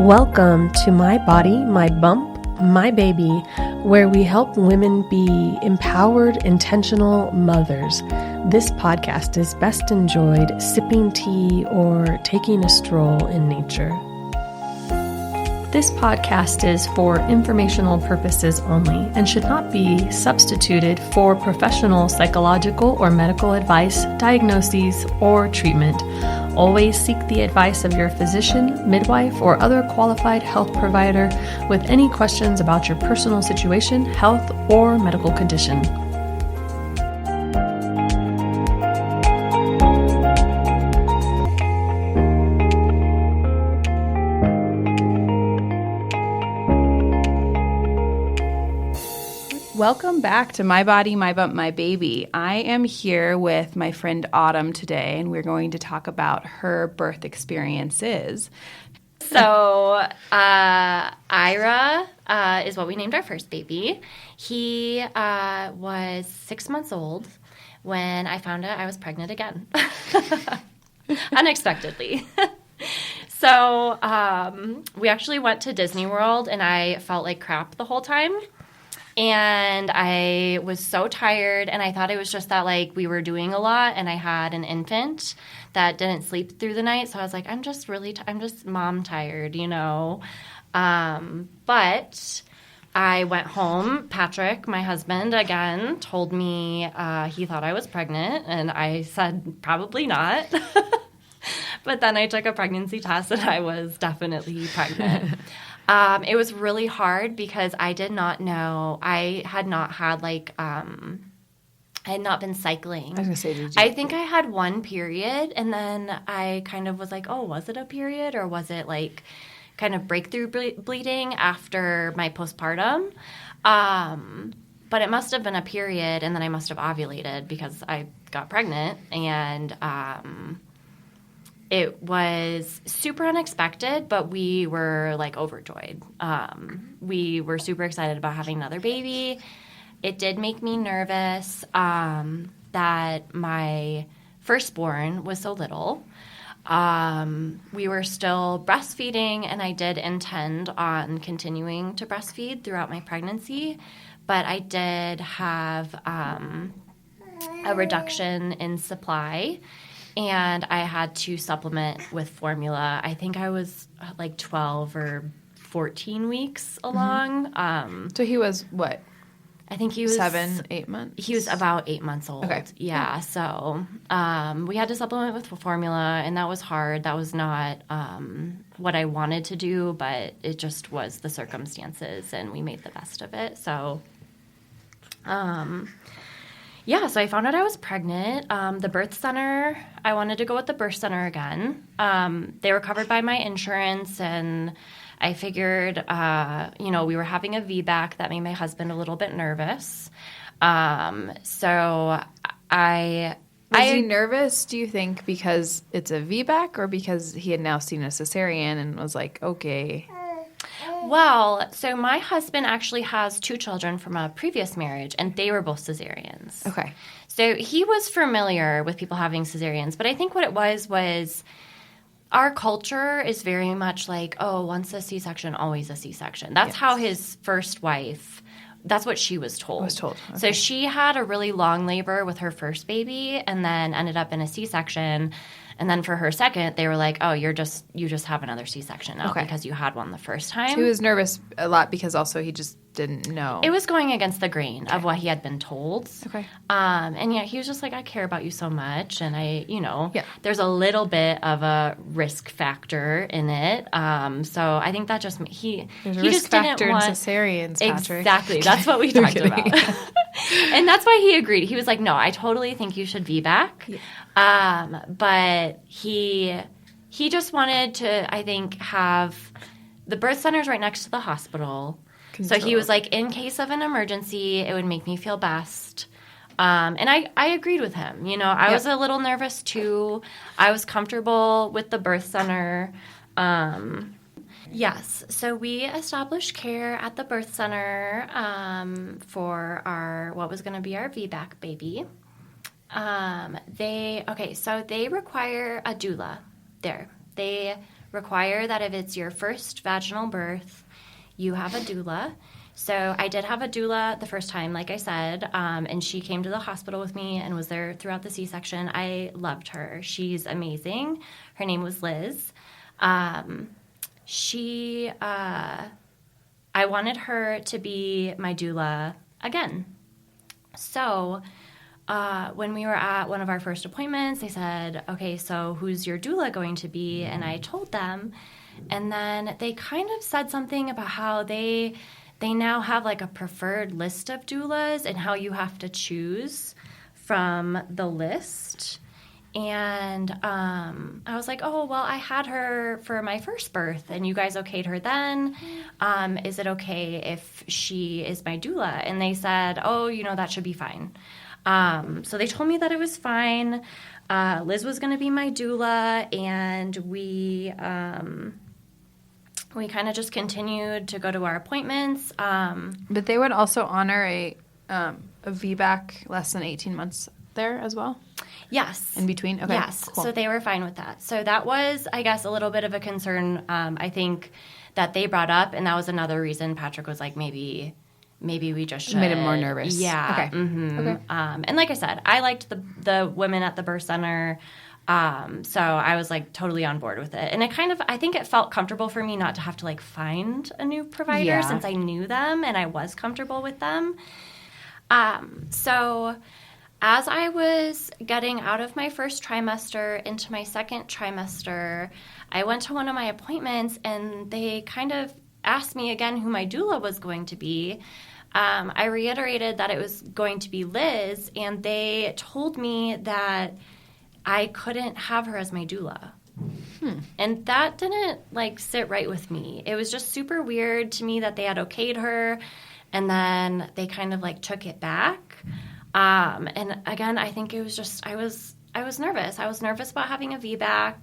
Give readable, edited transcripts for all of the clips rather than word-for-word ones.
Welcome to My Body, My Bump, My Baby, where we help women be empowered, intentional mothers. This podcast is best enjoyed sipping tea or taking a stroll in nature. This podcast is for informational purposes only and should not be substituted for professional psychological or medical advice, diagnoses, or treatment. Always seek the advice of your physician, midwife, or other qualified health provider with any questions about your personal situation, health, or medical condition. Welcome back to My Body, My Bump, My Baby. I am here with my friend Autumn today, and we're going to talk about her birth experiences. So, Ira is what we named our first baby. He was 6 months old when I found out I was pregnant again, unexpectedly. So, we actually went to Disney World, and I felt like crap the whole time. And I was so tired, and I thought it was just that, like, we were doing a lot, and I had an infant that didn't sleep through the night. So I was like, I'm just mom tired, you know. But I went home. Patrick, my husband, again, told me he thought I was pregnant, and I said probably not. But then I took a pregnancy test, and I was definitely pregnant. It was really hard because I did not know. I had not had I had not been cycling. I was going to say, did you? I think I had one period, and then I kind of was like, oh, was it a period, or was it like kind of breakthrough bleeding after my postpartum? But it must have been a period, and then I must have ovulated because I got pregnant, and it was super unexpected, but we were, like, overjoyed. We were super excited about having another baby. It did make me nervous that my firstborn was so little. We were still breastfeeding, and I did intend on continuing to breastfeed throughout my pregnancy, but I did have a reduction in supply. And I had to supplement with formula. I think I was like 12 or 14 weeks along. So he was what? I think he was 7, 8 months? He was about 8 months old. Okay. Yeah. So we had to supplement with formula, and that was hard. That was not what I wanted to do, but it just was the circumstances, and we made the best of it. So yeah, so I found out I was pregnant. The birth center, I wanted to go with the birth center again. They were covered by my insurance, and I figured, we were having a VBAC that made my husband a little bit nervous. So Was he nervous, do you think, because it's a VBAC, or because he had now seen a cesarean and was like, okay? Well, so my husband actually has 2 children from a previous marriage, and they were both cesareans. Okay. So he was familiar with people having cesareans, but I think what it was our culture is very much like, oh, once a C-section, always a C-section. That's how his first wife, that's what she was told. Okay. So she had a really long labor with her first baby and then ended up in a C-section. And then for her second, they were like, oh, you just have another C-section now because you had one the first time. So he was nervous a lot because also he just didn't know. It was going against the grain of what he had been told. Okay. And he was just like, I care about you so much. And there's a little bit of a risk factor in it. So I think that just, There's a he risk just factor didn't want, in cesareans, Patrick. Exactly. That's what we talked about. And that's why he agreed. He was like, no, I totally think you should VBAC. Yeah. But he just wanted to, I think, have the birth center's right next to the hospital. So he was like, in case of an emergency, it would make me feel best. And I agreed with him. I was a little nervous too. I was comfortable with the birth center. Yes. So we established care at the birth center for what was going to be our VBAC baby. They require a doula there. They require that if it's your first vaginal birth, you have a doula. So I did have a doula the first time, like I said, and she came to the hospital with me and was there throughout the C-section. I loved her. She's amazing. Her name was Liz. I wanted her to be my doula again. So when we were at one of our first appointments, they said, okay, so who's your doula going to be? And I told them. And then they kind of said something about how they now have like a preferred list of doulas and how you have to choose from the list. And I was like, oh, well, I had her for my first birth, and you guys okayed her then. Is it okay if she is my doula? And they said, oh, that should be fine. So they told me that it was fine. Liz was going to be my doula, and we kind of just continued to go to our appointments. But they would also honor a VBAC less than 18 months there as well? Yes. In between? Okay, yes. cool. So they were fine with that. So that was, I guess, a little bit of a concern, I think, that they brought up. And that was another reason Patrick was like, maybe we just should. Made him more nervous. Yeah. Okay. Mm-hmm. Okay. And like I said, I liked the women at the birth center. So I was like totally on board with it. And I think it felt comfortable for me not to have to like find a new provider since I knew them and I was comfortable with them. So as I was getting out of my first trimester into my second trimester, I went to one of my appointments and they kind of asked me again who my doula was going to be. I reiterated that it was going to be Liz, and they told me that I couldn't have her as my doula. And that didn't like sit right with me. It was just super weird to me that they had okayed her and then they kind of like took it back. And again, I think it was just I was nervous. I was nervous about having a VBAC.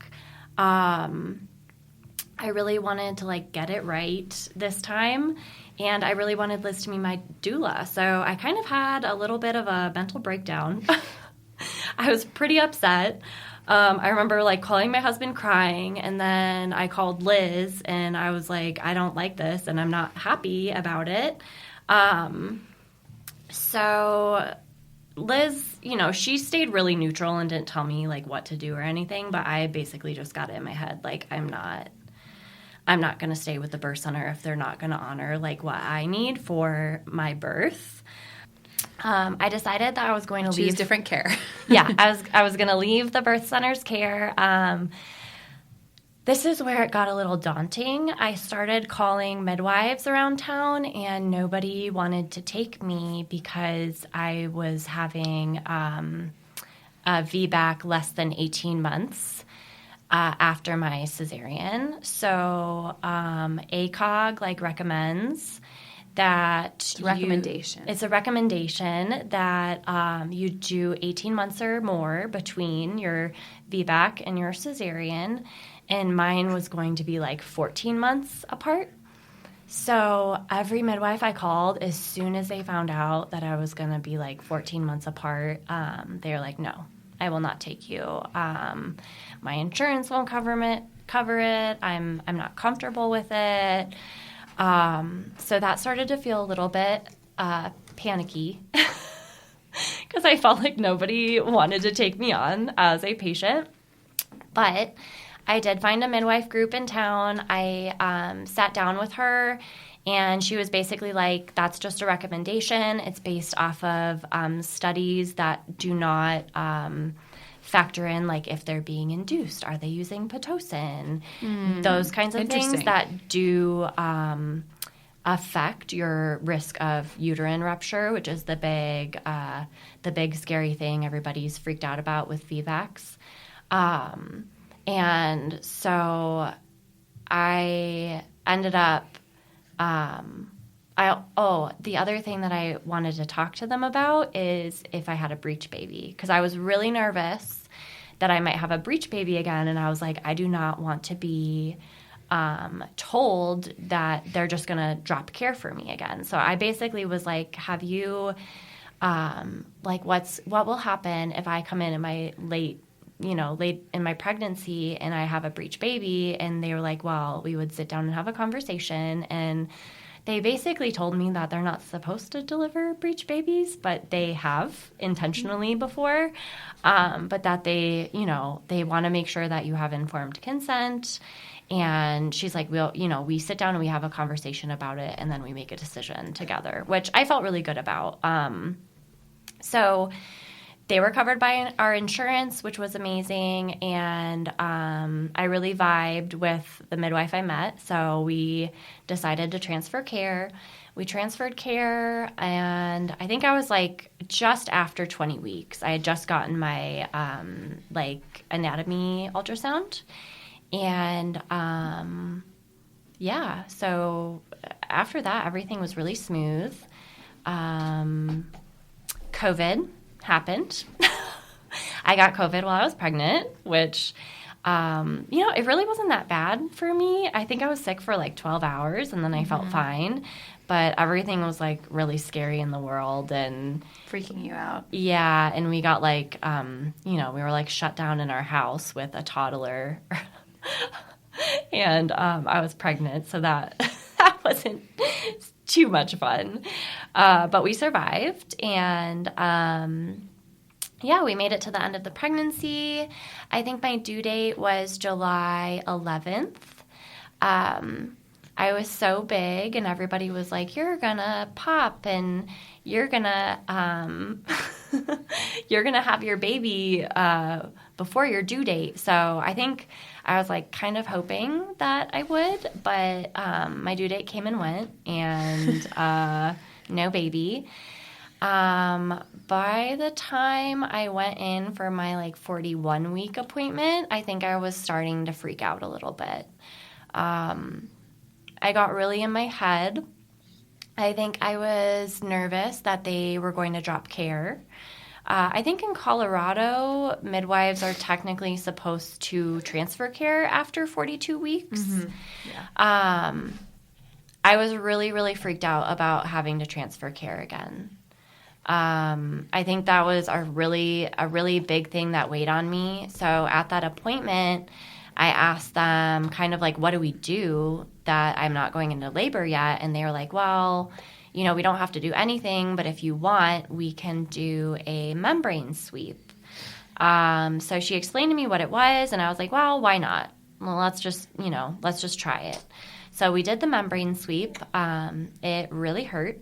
I really wanted to like get it right this time, and I really wanted Liz to be my doula. So I kind of had a little bit of a mental breakdown. I was pretty upset. I remember like calling my husband crying, and then I called Liz and I was like, I don't like this and I'm not happy about it. So Liz, she stayed really neutral and didn't tell me like what to do or anything, but I basically just got it in my head like I'm not going to stay with the birth center if they're not going to honor like what I need for my birth. I decided that I was going to leave different care. Yeah, I was going to leave the birth center's care. This is where it got a little daunting. I started calling midwives around town, and nobody wanted to take me because I was having a VBAC less than 18 months after my cesarean. So ACOG recommends that it's a recommendation. It's a recommendation that you do 18 months or more between your VBAC and your cesarean, and mine was going to be 14 months apart. So every midwife I called, as soon as they found out that I was going to be 14 months apart, they were like, no, I will not take you. My insurance won't cover it. I'm not comfortable with it. So that started to feel a little bit panicky because I felt like nobody wanted to take me on as a patient. But I did find a midwife group in town. I sat down with her, and she was basically like, that's just a recommendation. It's based off of studies that do not factor in if they're being induced. Are they using Pitocin? Those kinds of things that do affect your risk of uterine rupture, which is the big scary thing everybody's freaked out about with VBACs. And so I ended up the other thing that I wanted to talk to them about is if I had a breech baby, because I was really nervous that I might have a breech baby again, and I was like, I do not want to be told that they're just going to drop care for me again. So I basically was like, have you, what will happen if I come in my late late in my pregnancy and I have a breech baby, and they were like, well, we would sit down and have a conversation, and they basically told me that they're not supposed to deliver breech babies, but they have intentionally before, but that they want to make sure that you have informed consent. And she's like, we sit down and we have a conversation about it, and then we make a decision together, which I felt really good about. So they were covered by our insurance, which was amazing, and I really vibed with the midwife I met, so we decided to transfer care. We transferred care, and I think I was like just after 20 weeks. I had just gotten my anatomy ultrasound, and so after that, everything was really smooth. COVID happened. I got COVID while I was pregnant, which, it really wasn't that bad for me. I think I was sick for like 12 hours and then I felt fine, but everything was like really scary in the world and freaking you out. Yeah. And we got like, we were like shut down in our house with a toddler and, I was pregnant. So that wasn't too much fun. But we survived, and we made it to the end of the pregnancy. I think my due date was July 11th. I was so big, and everybody was like, you're gonna pop, and you're gonna have your baby before your due date. So I think I was like kind of hoping that I would, but my due date came and went, and no baby. By the time I went in for my like 41-week appointment, I think I was starting to freak out a little bit. I got really in my head. I think I was nervous that they were going to drop care. I think in Colorado, midwives are technically supposed to transfer care after 42 weeks. Mm-hmm. Yeah. I was really, really freaked out about having to transfer care again. I think that was a really big thing that weighed on me. So at that appointment, I asked them kind of like, what do we do that I'm not going into labor yet? And they were like, well, we don't have to do anything, but if you want, we can do a membrane sweep. So she explained to me what it was, and I was like, well, why not? Well, let's just try it. So we did the membrane sweep. It really hurt.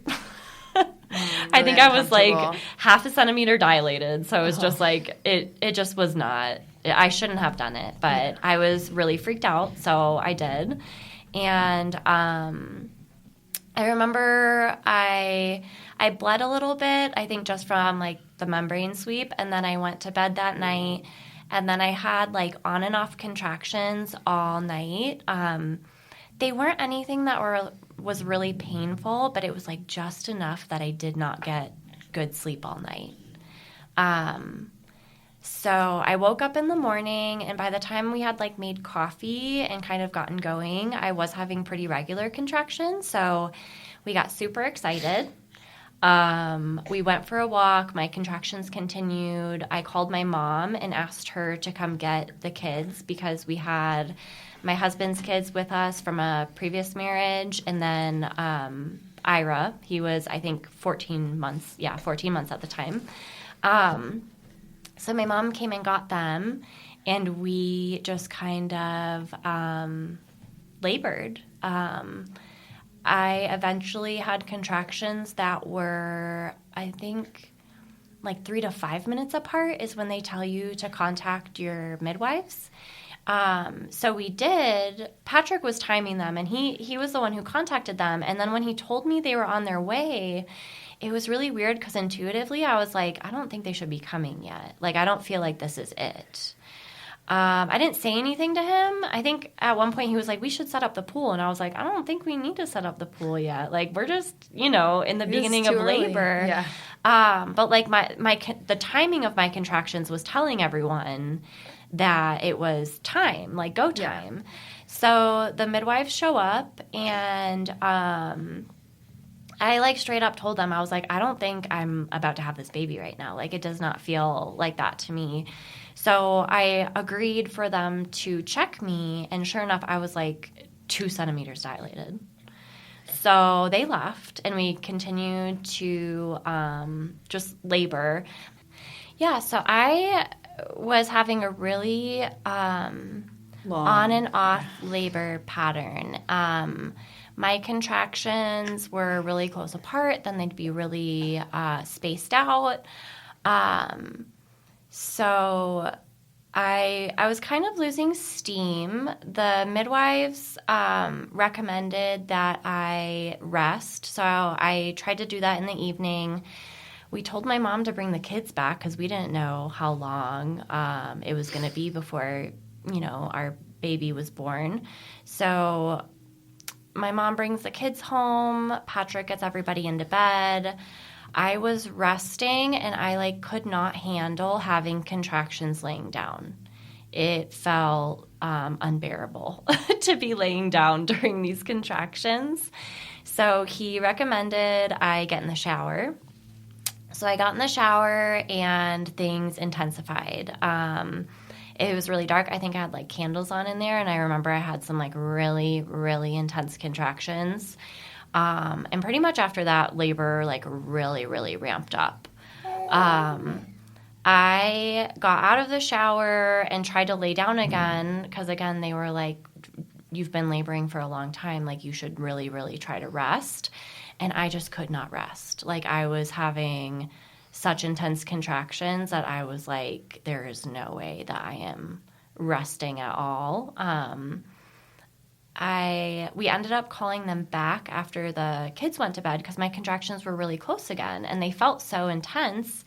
I think I was like half a centimeter dilated. So it was just like, it just was not, I shouldn't have done it, but I was really freaked out. So I did. And, I remember I bled a little bit, I think just from like the membrane sweep. And then I went to bed that night, and then I had like on and off contractions all night. They weren't anything that was really painful, but it was like just enough that I did not get good sleep all night. So I woke up in the morning, and by the time we had like made coffee and kind of gotten going, I was having pretty regular contractions. So we got super excited. We went for a walk. My contractions continued. I called my mom and asked her to come get the kids because we had my husband's kids with us from a previous marriage, and then Ira, he was, I think, 14 months at the time. So my mom came and got them, and we just kind of labored. I eventually had contractions that were, I think, like 3 to 5 minutes apart is when they tell you to contact your midwives. So we did. Patrick was timing them, and he was the one who contacted them. And then when he told me they were on their way, it was really weird because intuitively I was like, I don't think they should be coming yet. Like, I don't feel like this is it. I didn't say anything to him. I think at one point he was like, we should set up the pool. And I was like, I don't think we need to set up the pool yet. Like, we're just, in the beginning of labor. Yeah. But like the timing of my contractions was telling everyone that it was time, like go time. Yeah. So the midwives show up, and I like straight up told them, I was like, I don't think I'm about to have this baby right now. Like, it does not feel like that to me. So I agreed for them to check me, and sure enough, I was like 2 centimeters dilated. So they left, and we continued to just labor. Yeah, so I was having a really on and off labor pattern. My contractions were really close apart, then they'd be really spaced out. So I was kind of losing steam. The midwives recommended that I rest, so I tried to do that in the evening. We told my mom to bring the kids back because we didn't know how long it was going to be before, our baby was born. So my mom brings the kids home. Patrick gets everybody into bed. I was resting, and I could not handle having contractions laying down. It felt unbearable to be laying down during these contractions. So he recommended I get in the shower. So I got in the shower, and things intensified. It was really dark. I think I had candles on in there, and I remember I had some really, really intense contractions. And pretty much after that, labor really, really ramped up. I got out of the shower and tried to lay down again because, again, they were like, you've been laboring for a long time. You should really, really try to rest. And I just could not rest. I was having such intense contractions that I was like, there is no way that I am resting at all. We ended up calling them back after the kids went to bed because my contractions were really close again, and they felt so intense.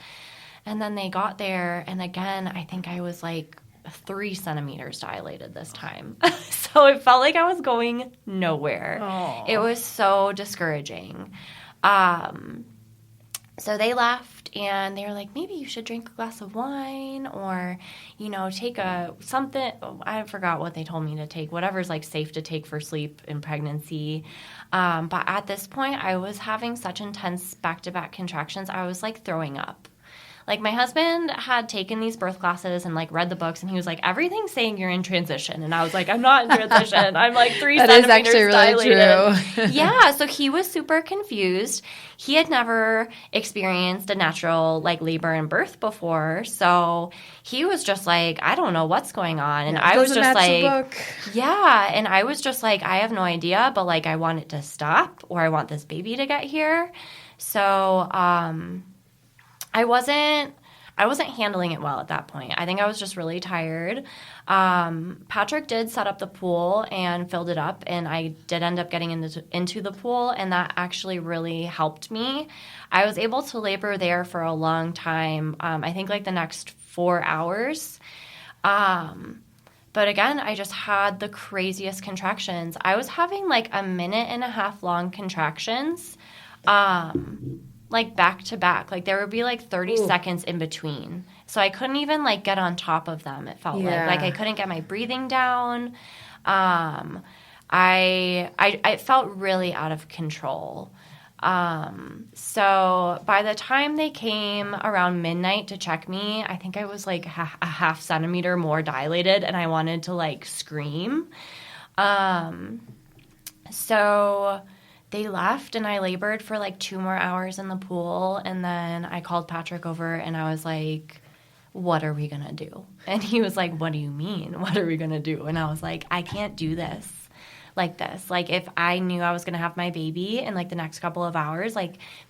And then they got there, and again, I think I was 3 centimeters dilated this time. So it felt like I was going nowhere. Aww. It was so discouraging. So they left, and they were like, maybe you should drink a glass of wine or, take something. I forgot what they told me to take, whatever's safe to take for sleep in pregnancy. But at this point, I was having such intense back-to-back contractions, I was throwing up. My husband had taken these birth classes and read the books, and he was like, everything's saying you're in transition. And I was like, I'm not in transition. I'm 3 that centimeters is actually really dilated. true. Yeah, so he was super confused. He had never experienced a natural labor and birth before, so he was just I don't know what's going on. And I was just yeah, and I was just I have no idea, but I want it to stop, or I want this baby to get here. So I wasn't handling it well at that point. I think I was just really tired. Patrick did set up the pool and filled it up, and I did end up getting into the pool, and that actually really helped me. I was able to labor there for a long time, I think the next 4 hours. But again, I just had the craziest contractions. I was having 1.5 minute long contractions. Back to back. There would be 30 seconds in between. So I couldn't even get on top of them, it felt like I couldn't get my breathing down. I felt really out of control. So by the time they came around midnight to check me, I think I was a half centimeter more dilated, and I wanted to scream. So they left, and I labored for 2 more hours in the pool, and then I called Patrick over, and I was like, what are we going to do? And he was like, what do you mean? What are we going to do? And I was like, I can't do this like this. If I knew I was going to have my baby in the next couple of hours,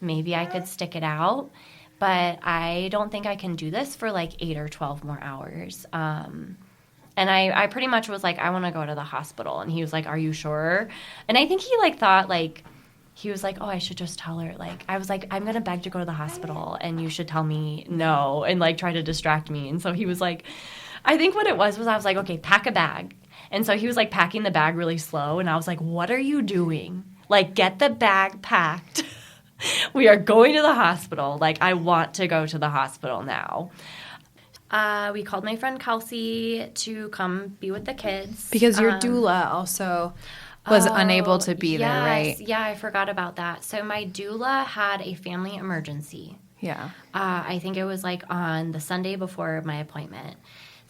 maybe I could stick it out, but I don't think I can do this for 8 or 12 more hours. And I pretty much was I want to go to the hospital. And he was like, are you sure? And I think he thought he was like, oh, I should just tell her. I was like, I'm going to beg to go to the hospital, and you should tell me no, and try to distract me. And so he was like, I think what it was I was like, okay, pack a bag. And so he was packing the bag really slow, and I was like, what are you doing? Get the bag packed. We are going to the hospital. I want to go to the hospital now. We called my friend Kelsey to come be with the kids. Because your doula also was unable to be there, right? Yeah, I forgot about that. So my doula had a family emergency. Yeah. I think it was on the Sunday before my appointment.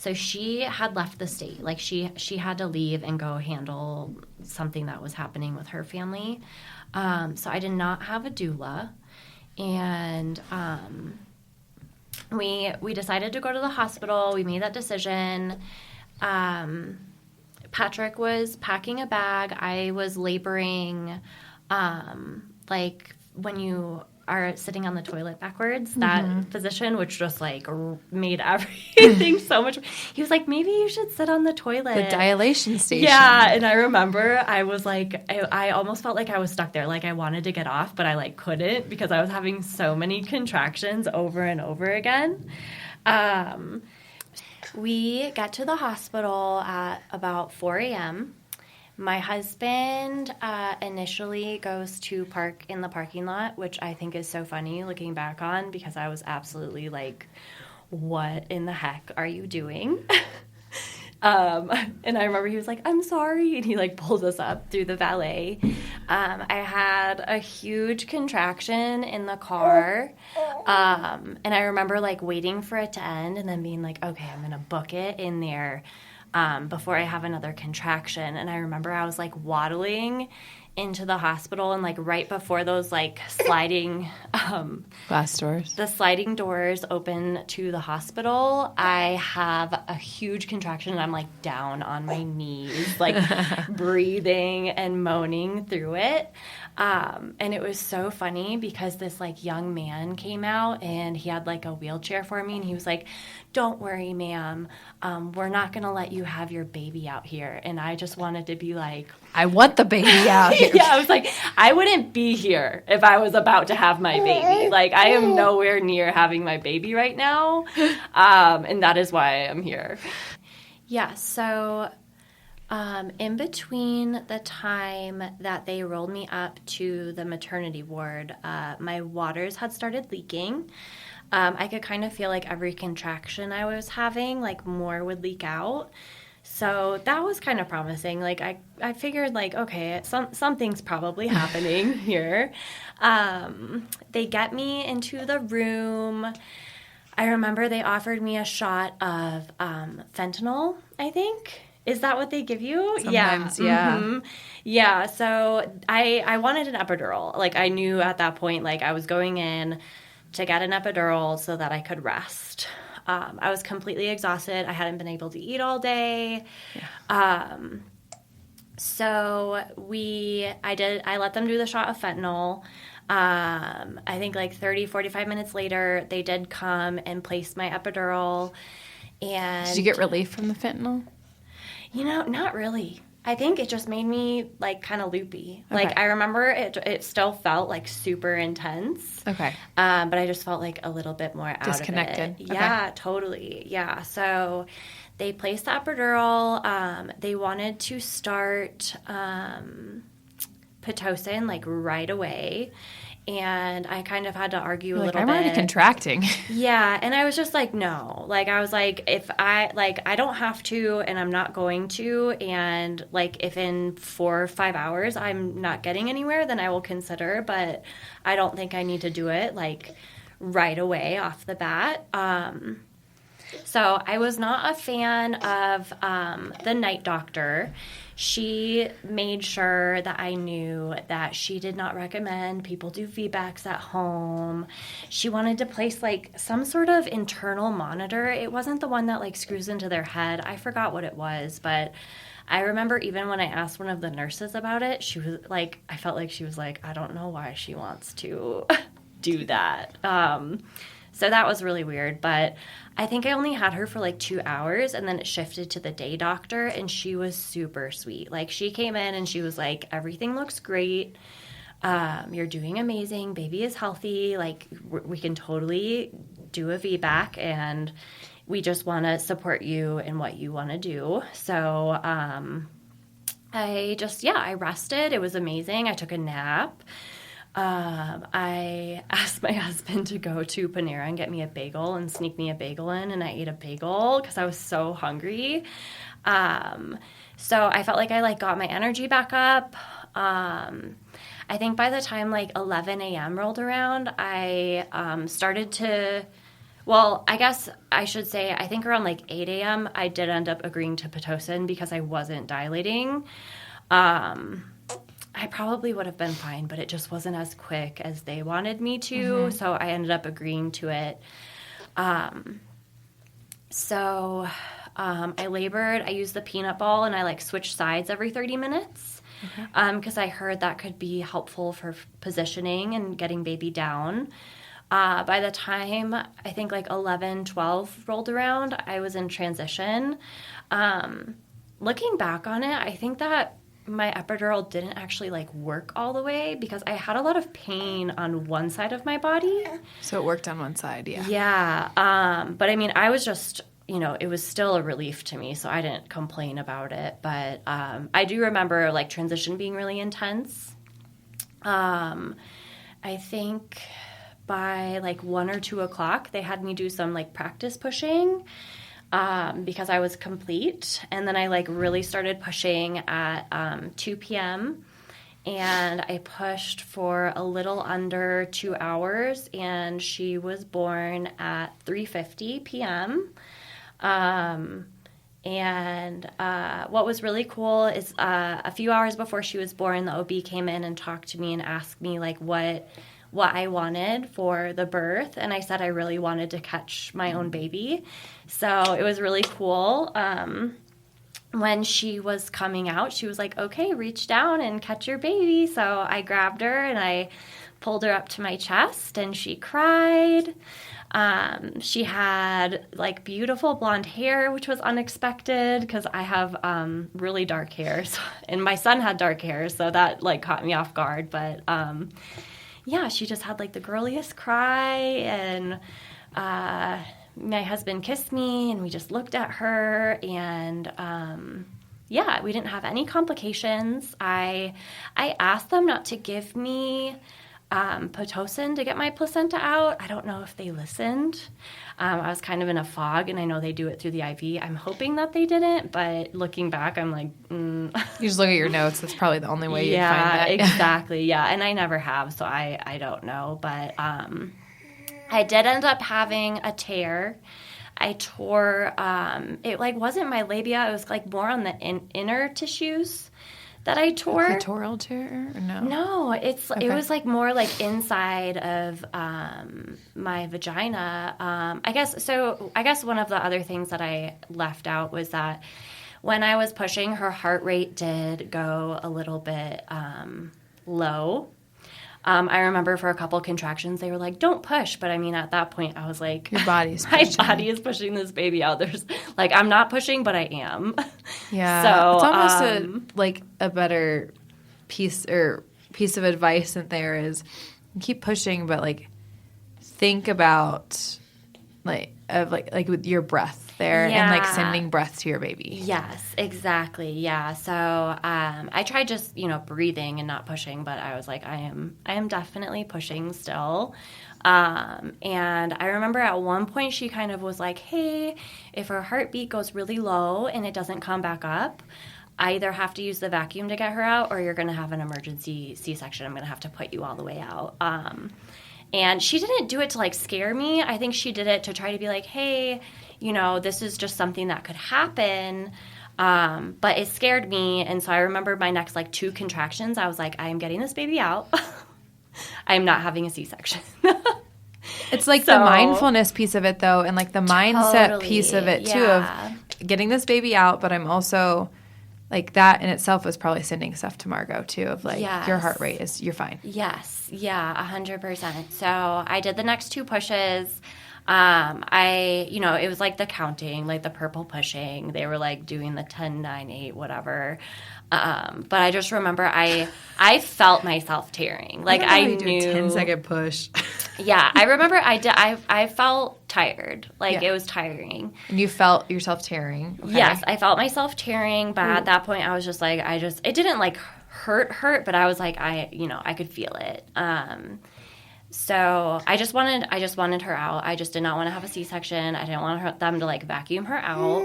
So she had left the state. Like she had to leave and go handle something that was happening with her family. So I did not have a doula. And we decided to go to the hospital. We made that decision. Patrick was packing a bag. I was laboring, like when you are sitting on the toilet backwards, that position, which just like made everything so much. He was like, maybe you should sit on the toilet. The dilation station. Yeah, and I remember I was like, I almost felt like I was stuck there. Like I wanted to get off, but I like couldn't because I was having so many contractions over and over again. We get to the hospital at about 4 a.m. My husband initially goes to park in the parking lot, which I think is so funny looking back on because I was absolutely like, what in the heck are you doing? And I remember he was like, I'm sorry. And he like pulls us up through the valet. I had a huge contraction in the car. And I remember like waiting for it to end and then being like, okay, I'm going to book it in there before I have another contraction. And I remember I was like waddling into the hospital and like right before those like sliding glass doors, the sliding doors open to the hospital, I have a huge contraction and I'm like down on my knees, like breathing and moaning through it. And it was so funny because this like young man came out and he had like a wheelchair for me and he was like, don't worry, ma'am. We're not going to let you have your baby out here. And I just wanted to be like, I want the baby out here. Yeah, I was like, I wouldn't be here if I was about to have my baby. Like, I am nowhere near having my baby right now. And that is why I am here. Yeah, so in between the time that they rolled me up to the maternity ward, my waters had started leaking. I could kind of feel like every contraction I was having, like more would leak out. So that was kind of promising. Like I figured like, okay, something's probably happening here. They get me into the room. I remember they offered me a shot of fentanyl, I think. Is that what they give you? Sometimes, yeah. Mm-hmm. Yeah, so I wanted an epidural. Like I knew at that point, like I was going in to get an epidural so that I could rest. I was completely exhausted. I hadn't been able to eat all day. Yeah. So I let them do the shot of fentanyl. I think like 30, 45 minutes later, they did come and place my epidural. And did you get relief from the fentanyl? You know, not really. I think it just made me like kind of loopy. Okay. Like I remember it still felt like super intense. Okay. But I just felt like a little bit more out disconnected. of it. Yeah, okay. Totally. Yeah. So they placed the epidural. They wanted to start Pitocin like right away. And I kind of had to argue a little bit. I'm already contracting. Yeah, and I was just like, no. Like, I was like, if I don't have to and I'm not going to, and, like, if in 4 or 5 hours I'm not getting anywhere, then I will consider, but I don't think I need to do it, like, right away off the bat. So I was not a fan of the night doctor. She made sure that I knew that she did not recommend people do VBACs at home. She wanted to place like some sort of internal monitor. It wasn't the one that like screws into their head. I forgot what it was, but I remember even when I asked one of the nurses about it, she was like, I felt like she was like, I don't know why she wants to do that. So that was really weird, but I think I only had her for like 2 hours, and then it shifted to the day doctor, and she was super sweet. Like, she came in and she was like, everything looks great. You're doing amazing. Baby is healthy. Like, we can totally do a VBAC, and we just want to support you in what you want to do. So I rested. It was amazing. I took a nap. I asked my husband to go to Panera and get me a bagel and sneak me a bagel in, and I ate a bagel because I was so hungry. So I felt like I like got my energy back up. I think by the time like 11 a.m. rolled around, I started to Well, I guess I should say, I think around like 8 a.m., I did end up agreeing to Pitocin because I wasn't dilating. I probably would have been fine, but it just wasn't as quick as they wanted me to. So I ended up agreeing to it. I labored. I used the peanut ball, and I like switched sides every 30 minutes because I heard that could be helpful for positioning and getting baby down. By the time I think like 11, 12 rolled around, I was in transition. Looking back on it, I think that my epidural didn't actually like work all the way because I had a lot of pain on one side of my body. So it worked on one side, yeah. Yeah. But I mean, I was just, it was still a relief to me, so I didn't complain about it. But I do remember like transition being really intense. I think by like 1 or 2 o'clock, they had me do some like practice pushing because I was complete. And then I like really started pushing at 2 p.m. And I pushed for a little under 2 hours, and she was born at 3:50 p.m. What was really cool is a few hours before she was born, the OB came in and talked to me and asked me like what I wanted for the birth, and I said I really wanted to catch my own baby. So it was really cool. When she was coming out, she was like, okay, reach down and catch your baby. So I grabbed her and I pulled her up to my chest, and she cried. She had like beautiful blonde hair, which was unexpected because I have really dark hair, and my son had dark hair, so that like caught me off guard. But yeah, she just had like the girliest cry, and my husband kissed me, and we just looked at her, and yeah, we didn't have any complications. I asked them not to give me Pitocin to get my placenta out. I don't know if they listened. I was kind of in a fog, and I know they do it through the IV. I'm hoping that they didn't, but looking back, I'm like, You just look at your notes. That's probably the only way you find that. Yeah, exactly. Yeah, and I never have, so I don't know. But I did end up having a tear. I tore, it like wasn't my labia. It was like more on the inner tissues that I tore. A clitoral tear or no? No, it was like more like inside of my vagina. I guess one of the other things that I left out was that when I was pushing, her heart rate did go a little bit low. I remember for a couple contractions, they were like, don't push. But I mean, at that point, I was like, your body's pushing. My body is pushing this baby out. There's like, I'm not pushing, but I am. Yeah. So it's almost a better piece of advice that there is keep pushing, but like think about like with your breath there and like sending breath to your baby. Yes, exactly. Yeah. So I tried just breathing and not pushing, but I was like, I am definitely pushing still. And I remember at one point she kind of was like, hey, if her heartbeat goes really low and it doesn't come back up, I either have to use the vacuum to get her out, or you're going to have an emergency C-section. I'm going to have to put you all the way out. And she didn't do it to like scare me. I think she did it to try to be like, hey, this is just something that could happen. But it scared me. And so I remember my next like 2 contractions, I was like, I am getting this baby out. I am not having a C-section. It's like the mindfulness piece of it though, and like the mindset piece of it too, of getting this baby out, but I'm also like that in itself was probably sending stuff to Margot too, of like your heart rate you're fine. Yes. Yeah, 100%. So I did the next 2 pushes. It was like the counting, like the purple pushing. They were like doing the 10, 9, 8, whatever. But I just remember I felt myself tearing. Like I knew. 10-second push. Yeah, I remember I felt tired. Like it was tiring. And you felt yourself tearing. Okay. Yes, I felt myself tearing, but at that point I was just like, it didn't like hurt, but I was like, I could feel it. So I just wanted her out. I just did not want to have a C-section. I didn't want them to like vacuum her out.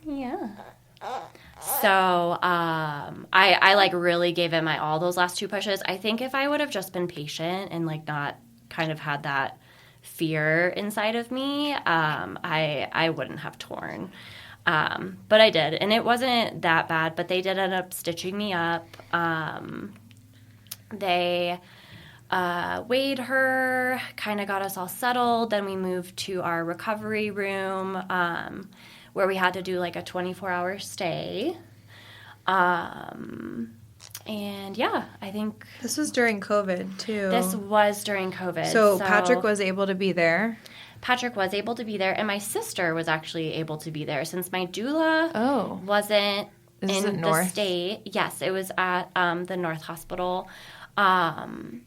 Yeah. So I like really gave it my all those last 2 pushes. I think if I would have just been patient and like not kind of had that fear inside of me, I wouldn't have torn. But I did, and it wasn't that bad, but they did end up stitching me up. They weighed her, kind of got us all settled. Then we moved to our recovery room, where we had to do like a 24-hour stay. And yeah, I think This was during COVID, too. this was during COVID. So Patrick was able to be there. Patrick was able to be there, and my sister was actually able to be there since my doula wasn't Is it in the North? state. Yes, it was at the North Hospital. My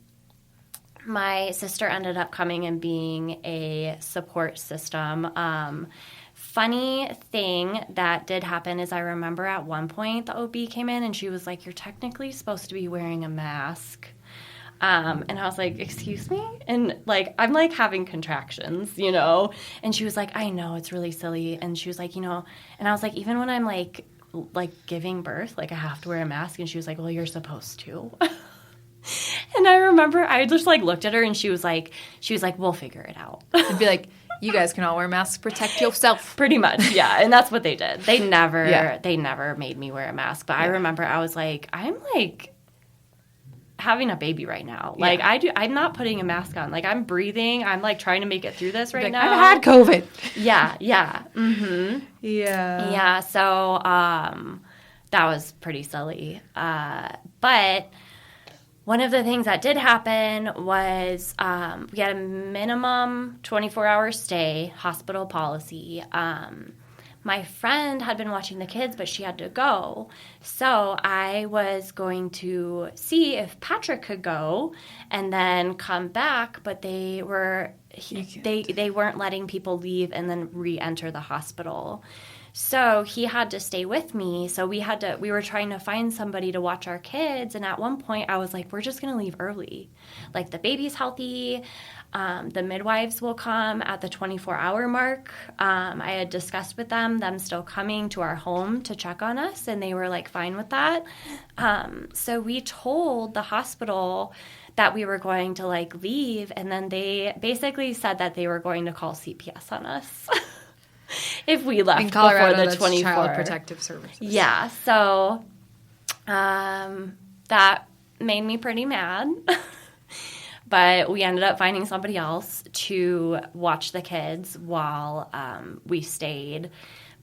sister ended up coming and being a support system. Funny thing that did happen is I remember at one point the OB came in and she was like, "You're technically supposed to be wearing a mask." And I was like, "Excuse me?" And like, I'm like having contractions, you know? And she was like, "I know, it's really silly." And she was like, "You know," and I was like, "Even when I'm like giving birth, like I have to wear a mask." And she was like, "Well, you're supposed to." And I remember I just like looked at her and she was like, "We'll figure it out." It'd be like, you guys can all wear masks, protect yourself. Pretty much, yeah. And that's what they did. They never made me wear a mask. But I remember I was like, I'm like having a baby right now. Like I'm not putting a mask on. Like I'm breathing. I'm like trying to make it through this right now. I've had COVID. Yeah. Mm-hmm. Yeah. Yeah. So that was pretty silly. But one of the things that did happen was we had a minimum 24-hour stay, hospital policy. My friend had been watching the kids, but she had to go. So I was going to see if Patrick could go and then come back, but they weren't letting people leave and then re-enter the hospital. So he had to stay with me. So we were trying to find somebody to watch our kids. And at one point I was like, we're just going to leave early. Like the baby's healthy. The midwives will come at the 24-hour mark. I had discussed with them still coming to our home to check on us. And they were like fine with that. So we told the hospital that we were going to like leave. And then they basically said that they were going to call CPS on us. If we left In Colorado, before the that's 24. Child Protective Services. Yeah, so that made me pretty mad. But we ended up finding somebody else to watch the kids while we stayed.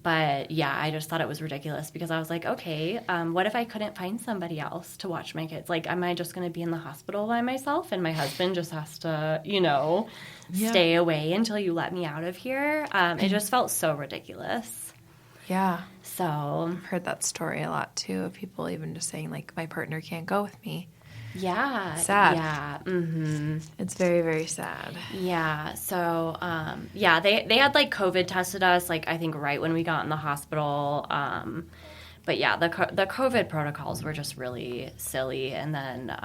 But yeah, I just thought it was ridiculous because I was like, okay, what if I couldn't find somebody else to watch my kids? Like, am I just going to be in the hospital by myself and my husband just has to, stay away until you let me out of here? It just felt so ridiculous. Yeah. So I've heard that story a lot, too, of people even just saying, like, my partner can't go with me. yeah. Sad. Yeah. Mm-hmm. It's very, very sad. Yeah. So, they had like COVID tested us, like I think right when we got in the hospital. But yeah, the COVID protocols were just really silly. And then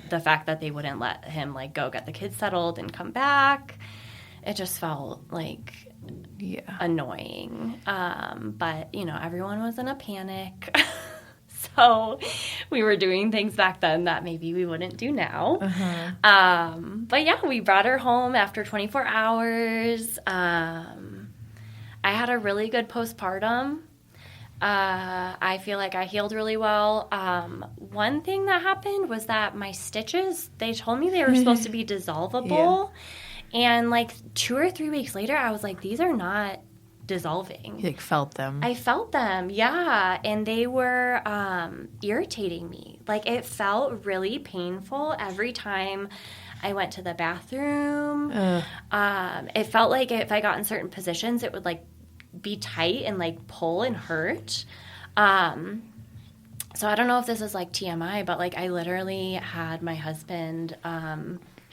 the fact that they wouldn't let him like go get the kids settled and come back, it just felt like annoying. But everyone was in a panic. So we were doing things back then that maybe we wouldn't do now. Uh-huh. But yeah, we brought her home after 24 hours. I had a really good postpartum. I feel like I healed really well. One thing that happened was that my stitches, they told me they were supposed to be dissolvable. Yeah. And like 2 or 3 weeks later, I was like, these are not dissolving. You like felt them. I felt them, yeah. And they were irritating me. Like it felt really painful every time I went to the bathroom. It felt like if I got in certain positions, it would like be tight and like pull and hurt. So I don't know if this is like TMI, but like I literally had my husband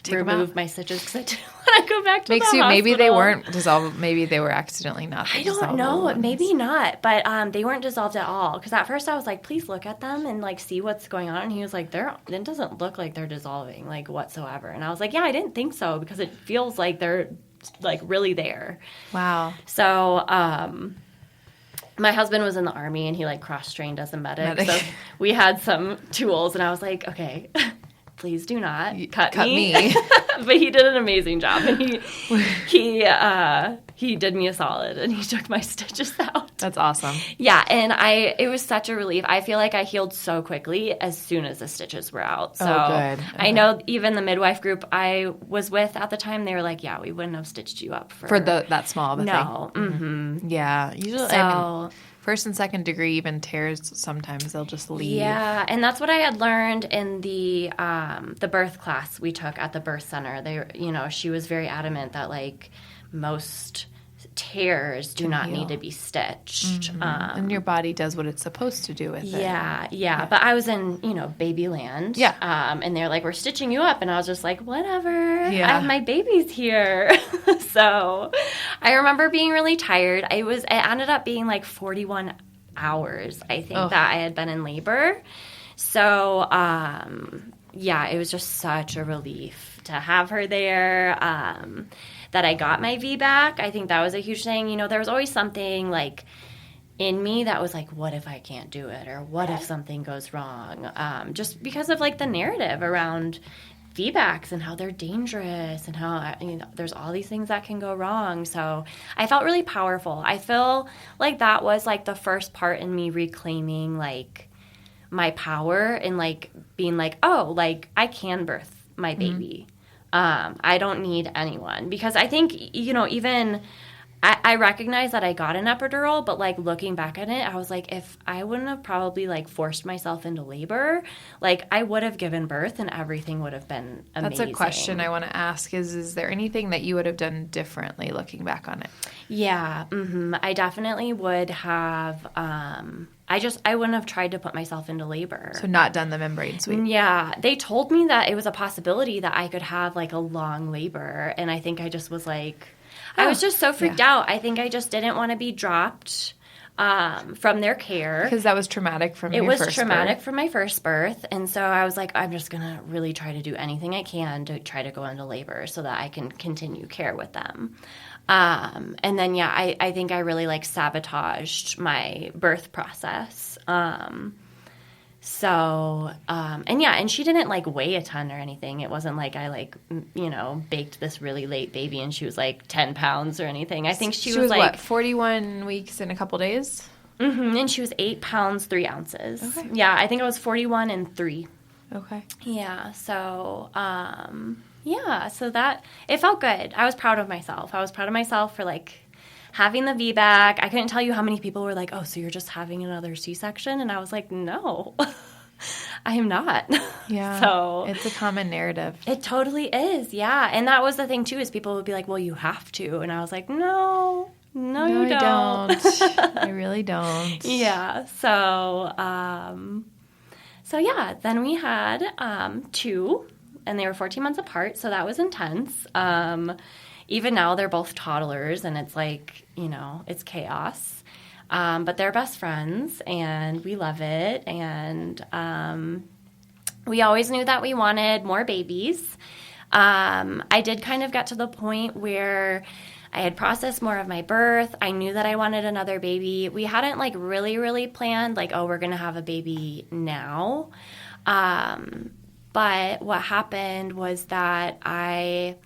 remove my stitches because I didn't want to go back to the hospital. Maybe they weren't dissolvable. Maybe they were accidentally not the I don't know. ones. Maybe not. But they weren't dissolved at all. Because at first I was like, please look at them and like see what's going on. And he was like, it doesn't look like they're dissolving like whatsoever. And I was like, yeah, I didn't think so because it feels like they're like really there. Wow. So my husband was in the Army and he like cross-trained as a medic. So we had some tools and I was like, okay, please do not cut me. me. But he did an amazing job, and he did me a solid, and he took my stitches out. That's awesome. Yeah, and it was such a relief. I feel like I healed so quickly as soon as the stitches were out. So good. Okay. I know even the midwife group I was with at the time, they were like, yeah, we wouldn't have stitched you up for that small of a thing. No. Mm-hmm. Yeah. Usually, first and second degree even tears, sometimes they'll just leave. Yeah, and that's what I had learned in the birth class we took at the birth center. She was very adamant that like most tears do not need to be stitched. Mm-hmm. And your body does what it's supposed to do with it. Yeah. But I was in, baby land. Yeah. And they're like, we're stitching you up. And I was just like, whatever. Yeah. I have my babies here. So I remember being really tired. It ended up being like 41 hours, I think, that I had been in labor. So, it was just such a relief to have her there. That I got my VBAC. I think that was a huge thing. There was always something like in me that was like, what if I can't do it? Or what if something goes wrong? Just because of like the narrative around VBACs and how they're dangerous and how there's all these things that can go wrong. So I felt really powerful. I feel like that was like the first part in me reclaiming like my power and like being like, oh, like I can birth my baby. I don't need anyone, because I think, even I recognize that I got an epidural, but like looking back at it, I was like, if I wouldn't have probably like forced myself into labor, like I would have given birth and everything would have been amazing. That's a question I want to ask is there anything that you would have done differently looking back on it? Yeah. I definitely would have, I wouldn't have tried to put myself into labor. So not done the membrane sweep. Yeah. They told me that it was a possibility that I could have like a long labor. And I think I just was like, I was just so freaked out. I think I just didn't want to be dropped from their care. Because that was traumatic from your first birth. It was traumatic from my first birth. And so I was like, I'm just going to really try to do anything I can to try to go into labor so that I can continue care with them. And then, I think I really like sabotaged my birth process. And she didn't like weigh a ton or anything. It wasn't like I baked this really late baby and she was like 10 pounds or anything. I think she was like 41 weeks in a couple days? Mm-hmm, and she was 8 pounds, 3 ounces. Okay. Yeah, I think I was 41 and 3. Okay. Yeah, so, so that, it felt good. I was proud of myself. I was proud of myself for like having the VBAC. I couldn't tell you how many people were like, oh, so you're just having another C-section? And I was like, no, I am not. Yeah. So it's a common narrative. It totally is. Yeah. And that was the thing too, is people would be like, well, you have to. And I was like, no, you don't. I don't. I really don't. Yeah. So, then we had 2, and they were 14 months apart. So that was intense. Even now, they're both toddlers, and it's like, it's chaos. But they're best friends, and we love it. And we always knew that we wanted more babies. I did kind of get to the point where I had processed more of my birth. I knew that I wanted another baby. We hadn't, like, really, really planned, like, oh, we're going to have a baby now. But what happened was that I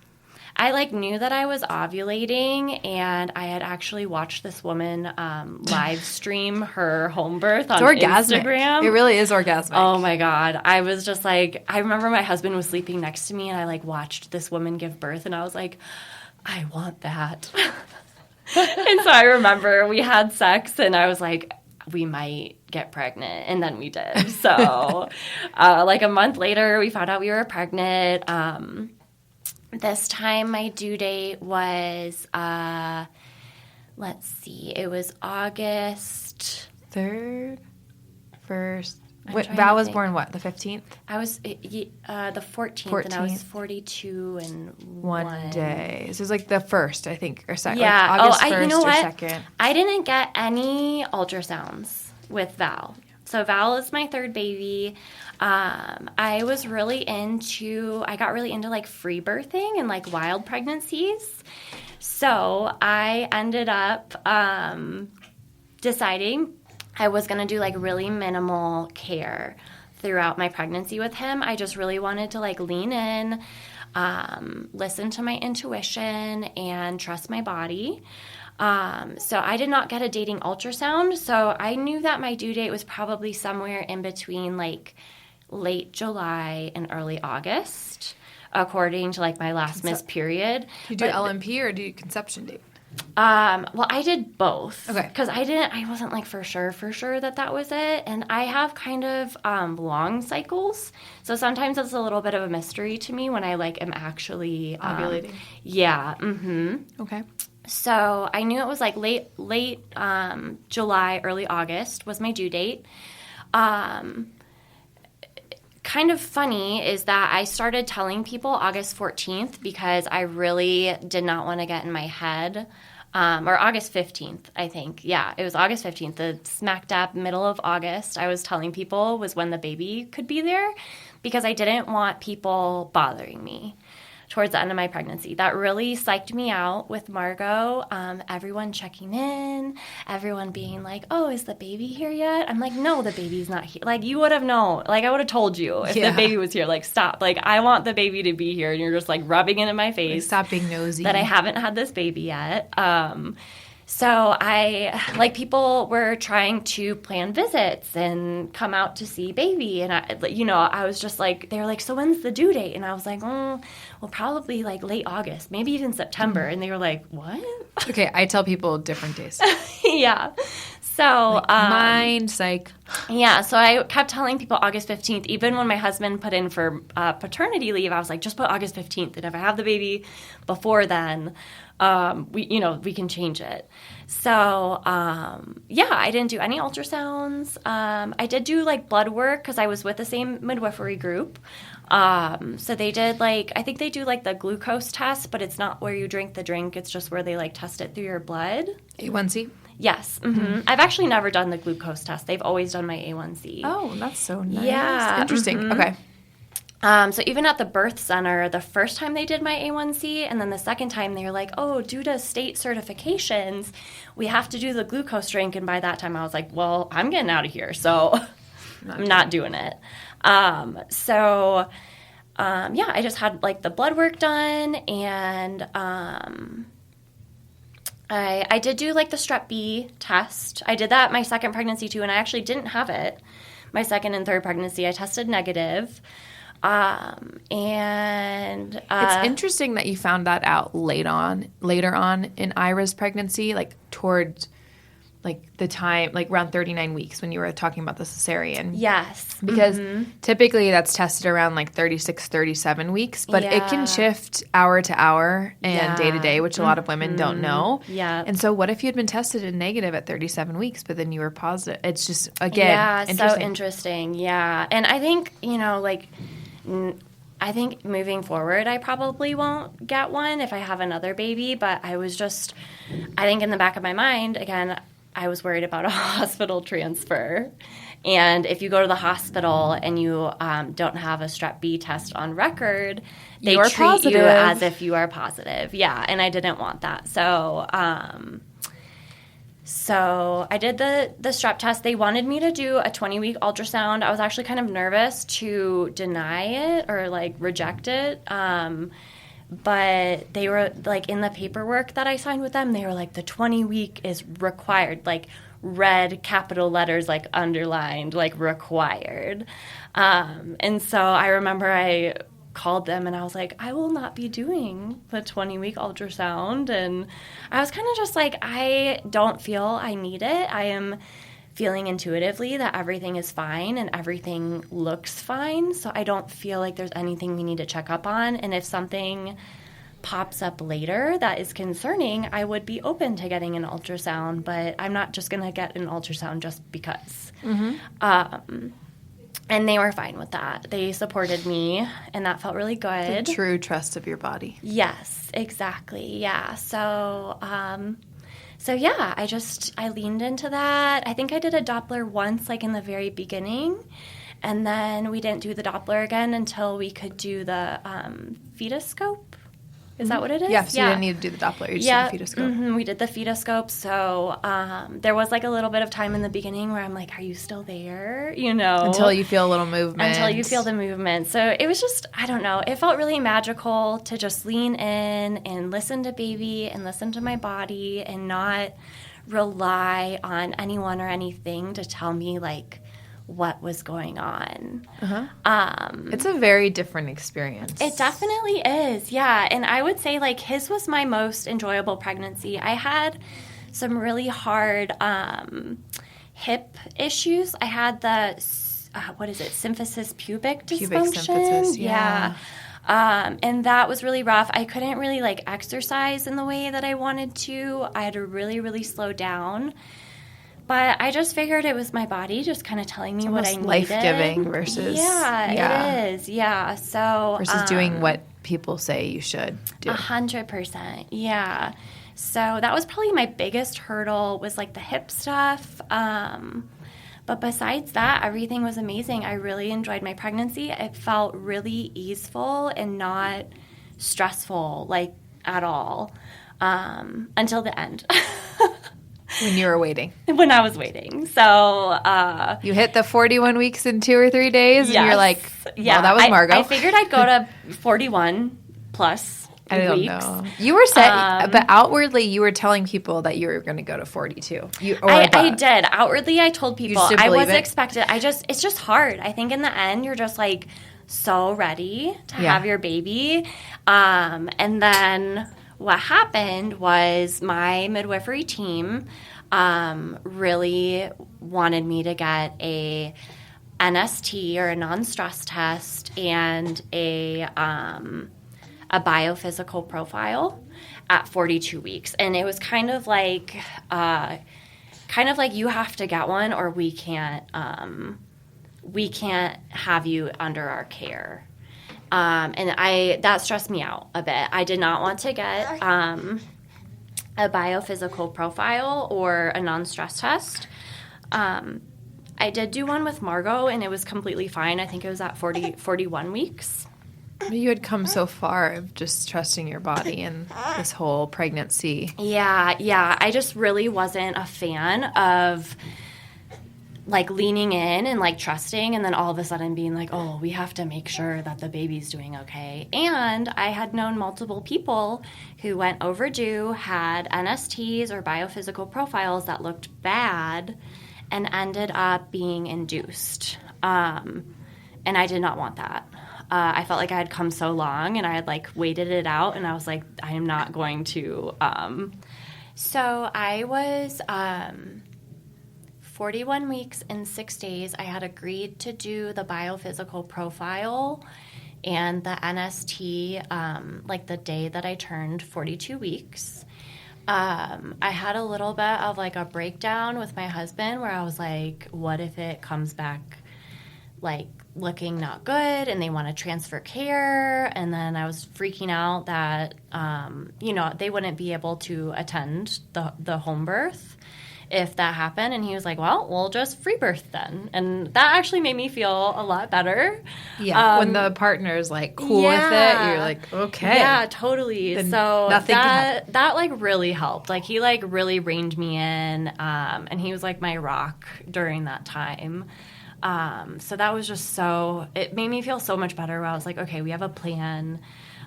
knew that I was ovulating, and I had actually watched this woman live stream her home birth on Instagram. It really is orgasmic. Oh my God. I was just like, I remember my husband was sleeping next to me, and I like watched this woman give birth, and I was like, I want that. And so I remember we had sex, and I was like, we might get pregnant, and then we did. So like a month later, we found out we were pregnant. This time my due date was, it was August 3rd, 1st. Val was born what, the 15th? I was the 14th, and I was 42 and one day. So it was like the 1st, I think, or second. Yeah. Like August 1st you know what? or 2nd. I didn't get any ultrasounds with Val. So Val is my 3rd baby. I got really into like free birthing and like wild pregnancies. So I ended up deciding I was going to do like really minimal care throughout my pregnancy with him. I just really wanted to like lean in, listen to my intuition, and trust my body. So I did not get a dating ultrasound. So I knew that my due date was probably somewhere in between like late July and early August, according to like my last missed period. Do you do LMP or do you conception date? Well, I did both. Okay. Because I wasn't like for sure that was it. And I have kind of long cycles. So sometimes it's a little bit of a mystery to me when I like am actually ovulating. Yeah. Mm-hmm. Okay. So I knew it was like late July, early August was my due date. Kind of funny is that I started telling people August 14th because I really did not want to get in my head. Or August 15th, I think. Yeah, it was August 15th, the smack dab middle of August. I was telling people was when the baby could be there because I didn't want people bothering me towards the end of my pregnancy. That really psyched me out with Margot. Everyone checking in, everyone being like, oh, is the baby here yet? I'm like, no, the baby's not here. Like, you would have known. Like, I would have told you if the baby was here. Like, stop. Like, I want the baby to be here. And you're just, like, rubbing it in my face. Stop being nosy. That I haven't had this baby yet. So people were trying to plan visits and come out to see baby. And I was just like, they were like, so when's the due date? And I was like, well, probably like late August, maybe even September. And they were like, what? Okay, I tell people different days. Yeah. So, mind, psych. Yeah, so I kept telling people August 15th. Even when my husband put in for paternity leave, I was like, just put August 15th. And if I have the baby before then, we can change it. So, I didn't do any ultrasounds. I did do like blood work because I was with the same midwifery group. So they did I think they do like the glucose test, but it's not where you drink the drink. It's just where they like test it through your blood. A1C? Yes. Mm-hmm. I've actually never done the glucose test. They've always done my A1C. Oh, that's so nice. Yeah. Interesting. Mm-hmm. Okay. So even at the birth center, the first time they did my A1C, and then the second time they were like, oh, due to state certifications, we have to do the glucose drink. And by that time I was like, well, I'm getting out of here. So I'm not doing it. I just had like the blood work done, and I did do like the strep B test. I did that my second pregnancy too, and I actually didn't have it. My second and third pregnancy, I tested negative. It's interesting that you found that out later on in Ira's pregnancy, like towards like the time, like around 39 weeks when you were talking about the cesarean. Yes. Because typically that's tested around like 36, 37 weeks, but it can shift hour to hour and day to day, which a lot of women don't know. Yeah. And so what if you had been tested in negative at 37 weeks, but then you were positive? It's just, again, interesting. So interesting. Yeah. And I think, I think moving forward, I probably won't get one if I have another baby, but I think in the back of my mind, again, I was worried about a hospital transfer. And if you go to the hospital and you don't have a strep B test on record, they treat you as if you are positive. Yeah, and I didn't want that. So I did the strep test. They wanted me to do a 20-week ultrasound. I was actually kind of nervous to deny it or like reject it. But they were like in the paperwork that I signed with them, they were like the 20-week is required, like red capital letters, like underlined, like required. And so I remember I called them and I was like, I will not be doing the 20-week ultrasound. And I was kind of just like, I don't feel I need it. I am feeling intuitively that everything is fine and everything looks fine. So I don't feel like there's anything we need to check up on. And if something pops up later that is concerning, I would be open to getting an ultrasound, but I'm not just going to get an ultrasound just because. And they were fine with that. They supported me, and that felt really good. The true trust of your body. Yes, exactly. Yeah. So I leaned into that. I think I did a Doppler once, like in the very beginning, and then we didn't do the Doppler again until we could do the fetoscope. Is that what it is? Yeah, so you didn't need to do the Doppler. You just did the fetoscope. We did the fetoscope. So there was like a little bit of time in the beginning where I'm like, are you still there? You know? Until you feel a little movement. Until you feel the movement. So it was just, I don't know. It felt really magical to just lean in and listen to baby and listen to my body and not rely on anyone or anything to tell me like what was going on. It's a very different experience. It definitely is, yeah. And I would say like his was my most enjoyable pregnancy. I had some really hard hip issues. I had the symphysis pubic dysfunction. Pubic symphysis, yeah. And that was really rough. I couldn't really like exercise in the way that I wanted to. I had to really, really slow down. But I just figured it was my body just kind of telling me what I needed. Life-giving versus... Yeah, it is. Yeah. So versus doing what people say you should do. 100%. Yeah. So that was probably my biggest hurdle was like the hip stuff. But besides that, everything was amazing. I really enjoyed my pregnancy. It felt really easeful and not stressful, like, at all, until the end. When you were waiting. When I was waiting. So... you hit the 41 weeks in 2 or 3 days, and you're like, well, that was Margot. I figured I'd go to 41 plus I don't weeks. know. You were saying, but outwardly, you were telling people that you were going to go to 42. I did. Outwardly, I told people. I wasn't expecting. It's just hard. I think in the end, you're just like so ready to have your baby. And then what happened was my midwifery team really wanted me to get a NST or a non-stress test and a biophysical profile at 42 weeks. And it was kind of like you have to get one or we can't have you under our care. And that stressed me out a bit. I did not want to get a biophysical profile or a non-stress test. I did do one with Margot, and it was completely fine. I think it was at 41 weeks. You had come so far of just trusting your body and this whole pregnancy. Yeah. I just really wasn't a fan of like leaning in and like trusting and then all of a sudden being like, oh, we have to make sure that the baby's doing okay. And I had known multiple people who went overdue, had NSTs or biophysical profiles that looked bad and ended up being induced. And I did not want that. I felt like I had come so long and I had like waited it out and I was like, I am not going to. So I was 41 weeks and 6 days. I had agreed to do the biophysical profile and the NST like the day that I turned 42 weeks. I had a little bit of like a breakdown with my husband where I was like, what if it comes back like looking not good and they want to transfer care? And then I was freaking out that, they wouldn't be able to attend the home birth if that happened. And he was like, well, we'll just free birth then. And that actually made me feel a lot better. Yeah. When the partner's like cool with it, you're like, okay. Yeah, totally. Then so nothing can happen. That like really helped. Like he like really reined me in. And he was like my rock during that time. So that was just it made me feel so much better where I was like, okay, we have a plan.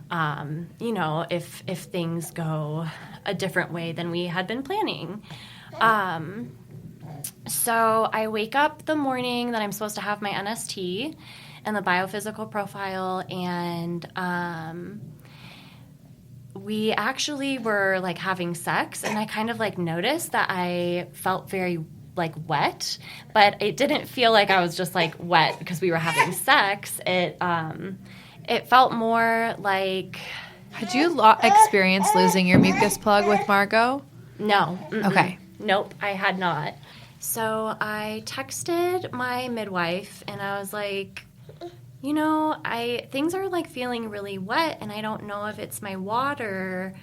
If things go a different way than we had been planning. So I wake up the morning that I'm supposed to have my NST and the biophysical profile, and we actually were like having sex, and I kind of like noticed that I felt very like wet, but it didn't feel like I was just like wet because we were having sex. It felt more like. Had you experienced losing your mucus plug with Margot? No. Mm-mm. Okay. Nope, I had not. So I texted my midwife and I was like, things are like feeling really wet and I don't know if it's my water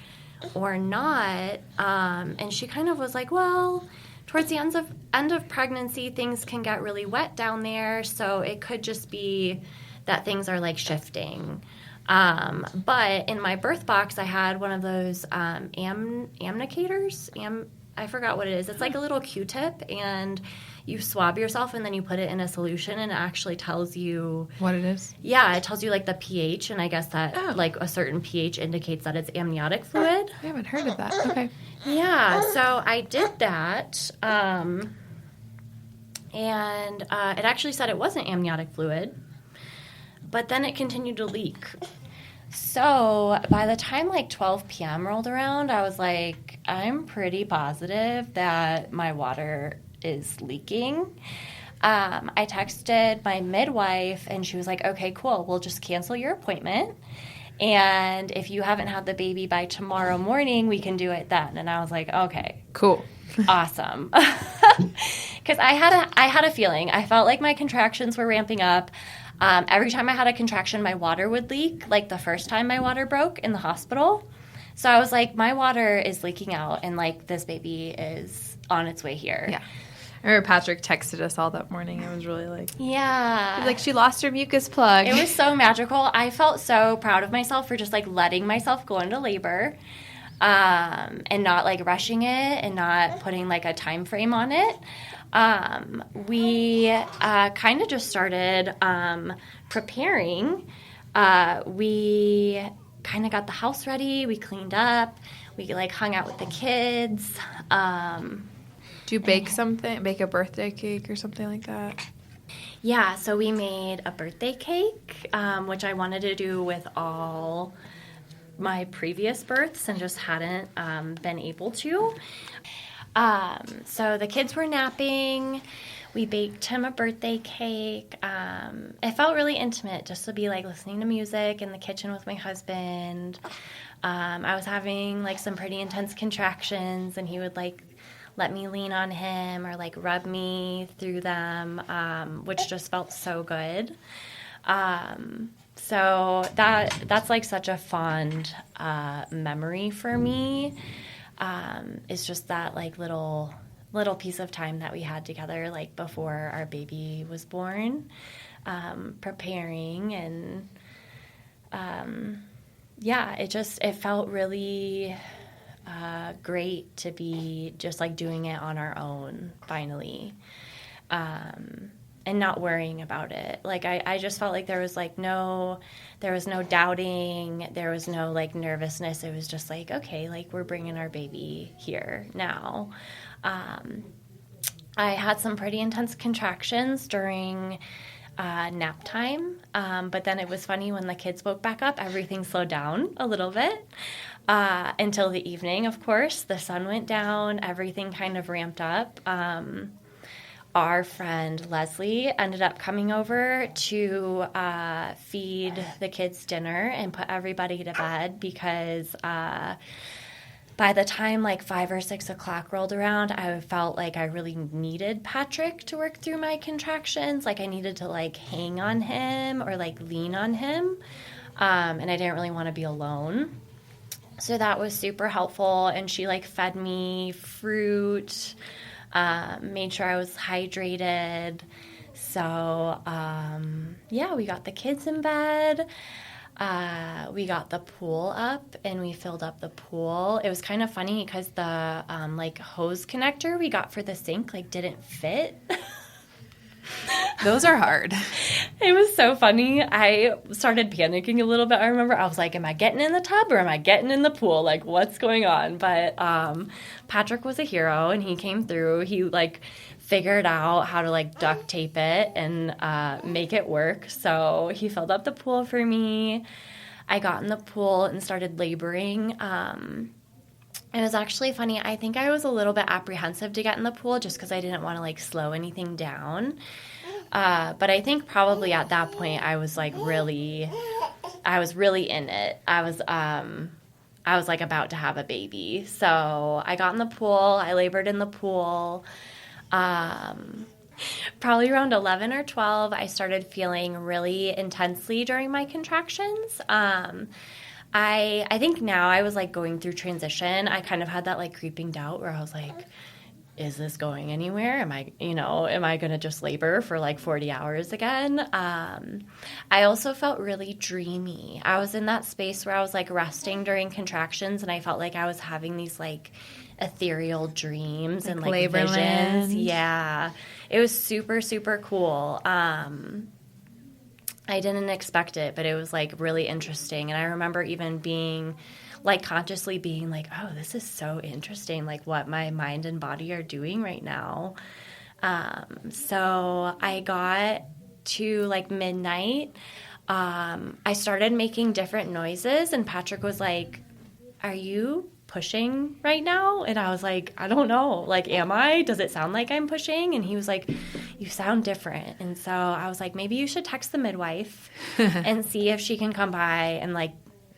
or not. And she kind of was like, well, towards the end of pregnancy, things can get really wet down there. So it could just be that things are like shifting. But in my birth box, I had one of those amnicators. I forgot what it is. It's like a little Q-tip, and you swab yourself, and then you put it in a solution, and it actually tells you what it is. Yeah, it tells you like the pH, and I guess that like a certain pH indicates that it's amniotic fluid. I haven't heard of that. Okay. Yeah, so I did that, and it actually said it wasn't amniotic fluid, but then it continued to leak. So by the time like 12 p.m. rolled around, I was like, I'm pretty positive that my water is leaking. I texted my midwife, and she was like, okay, cool, we'll just cancel your appointment. And if you haven't had the baby by tomorrow morning, we can do it then. And I was like, okay. Cool. Awesome. Because I had a feeling. I felt like my contractions were ramping up. Every time I had a contraction, my water would leak, like the first time my water broke in the hospital. So I was like, my water is leaking out, and like this baby is on its way here. Yeah. I remember Patrick texted us all that morning. It was really like... Yeah. He was like, she lost her mucus plug. It was so magical. I felt so proud of myself for just like letting myself go into labor, and not like rushing it and not putting like a time frame on it. We kind of just started preparing. We kind of got the house ready. We cleaned up. We like hung out with the kids. Do you bake something? Bake a birthday cake or something like that? Yeah, so we made a birthday cake, which I wanted to do with all my previous births and just hadn't been able to. So the kids were napping. We baked him a birthday cake. It felt really intimate just to be like listening to music in the kitchen with my husband. I was having like some pretty intense contractions, and he would like let me lean on him or like rub me through them, which just felt so good. So that's like such a fond memory for me. It's just that like little piece of time that we had together, like before our baby was born, preparing, and yeah, it felt really great to be just like doing it on our own finally, and not worrying about it. Like I just felt like there was no doubting, there was no like nervousness. It was just like, okay, like we're bringing our baby here now. I had some pretty intense contractions during nap time, but then it was funny when the kids woke back up, everything slowed down a little bit. Until the evening, of course, the sun went down, everything kind of ramped up. Our friend Leslie ended up coming over to feed the kids dinner and put everybody to bed because by the time like 5 or 6 o'clock rolled around, I felt like I really needed Patrick to work through my contractions. Like I needed to like hang on him or like lean on him, and I didn't really want to be alone. So that was super helpful, and she like fed me fruit, made sure I was hydrated. So yeah, we got the kids in bed. We got the pool up, and we filled up the pool. It was kind of funny because the like hose connector we got for the sink like didn't fit. Those are hard. It was so funny. I started panicking a little bit. I remember I was like, am I getting in the tub or am I getting in the pool? Like, what's going on? But Patrick was a hero, and he came through. He, like, figured out how to, like, duct tape it and make it work. So he filled up the pool for me. I got in the pool and started laboring. It was actually funny. I think I was a little bit apprehensive to get in the pool just because I didn't want to, like, slow anything down. But I think probably at that point I was really in it. I was like about to have a baby. So I got in the pool. I labored in the pool. Probably around 11 or 12, I started feeling really intensely during my contractions. I think now I was like going through transition. I kind of had that like creeping doubt where I was like, is this going anywhere? Am I going to just labor for like 40 hours again? I also felt really dreamy. I was in that space where I was like resting during contractions, and I felt like I was having these like ethereal dreams and like visions. Land. Yeah. It was super, super cool. I didn't expect it, but it was like really interesting. And I remember even being like consciously being like, oh, this is so interesting, like what my mind and body are doing right now. So I got to like midnight. I started making different noises, and Patrick was like, are you pushing right now? And I was like, I don't know. Like, am I? Does it sound like I'm pushing? And he was like, you sound different. And so I was like, maybe you should text the midwife and see if she can come by and like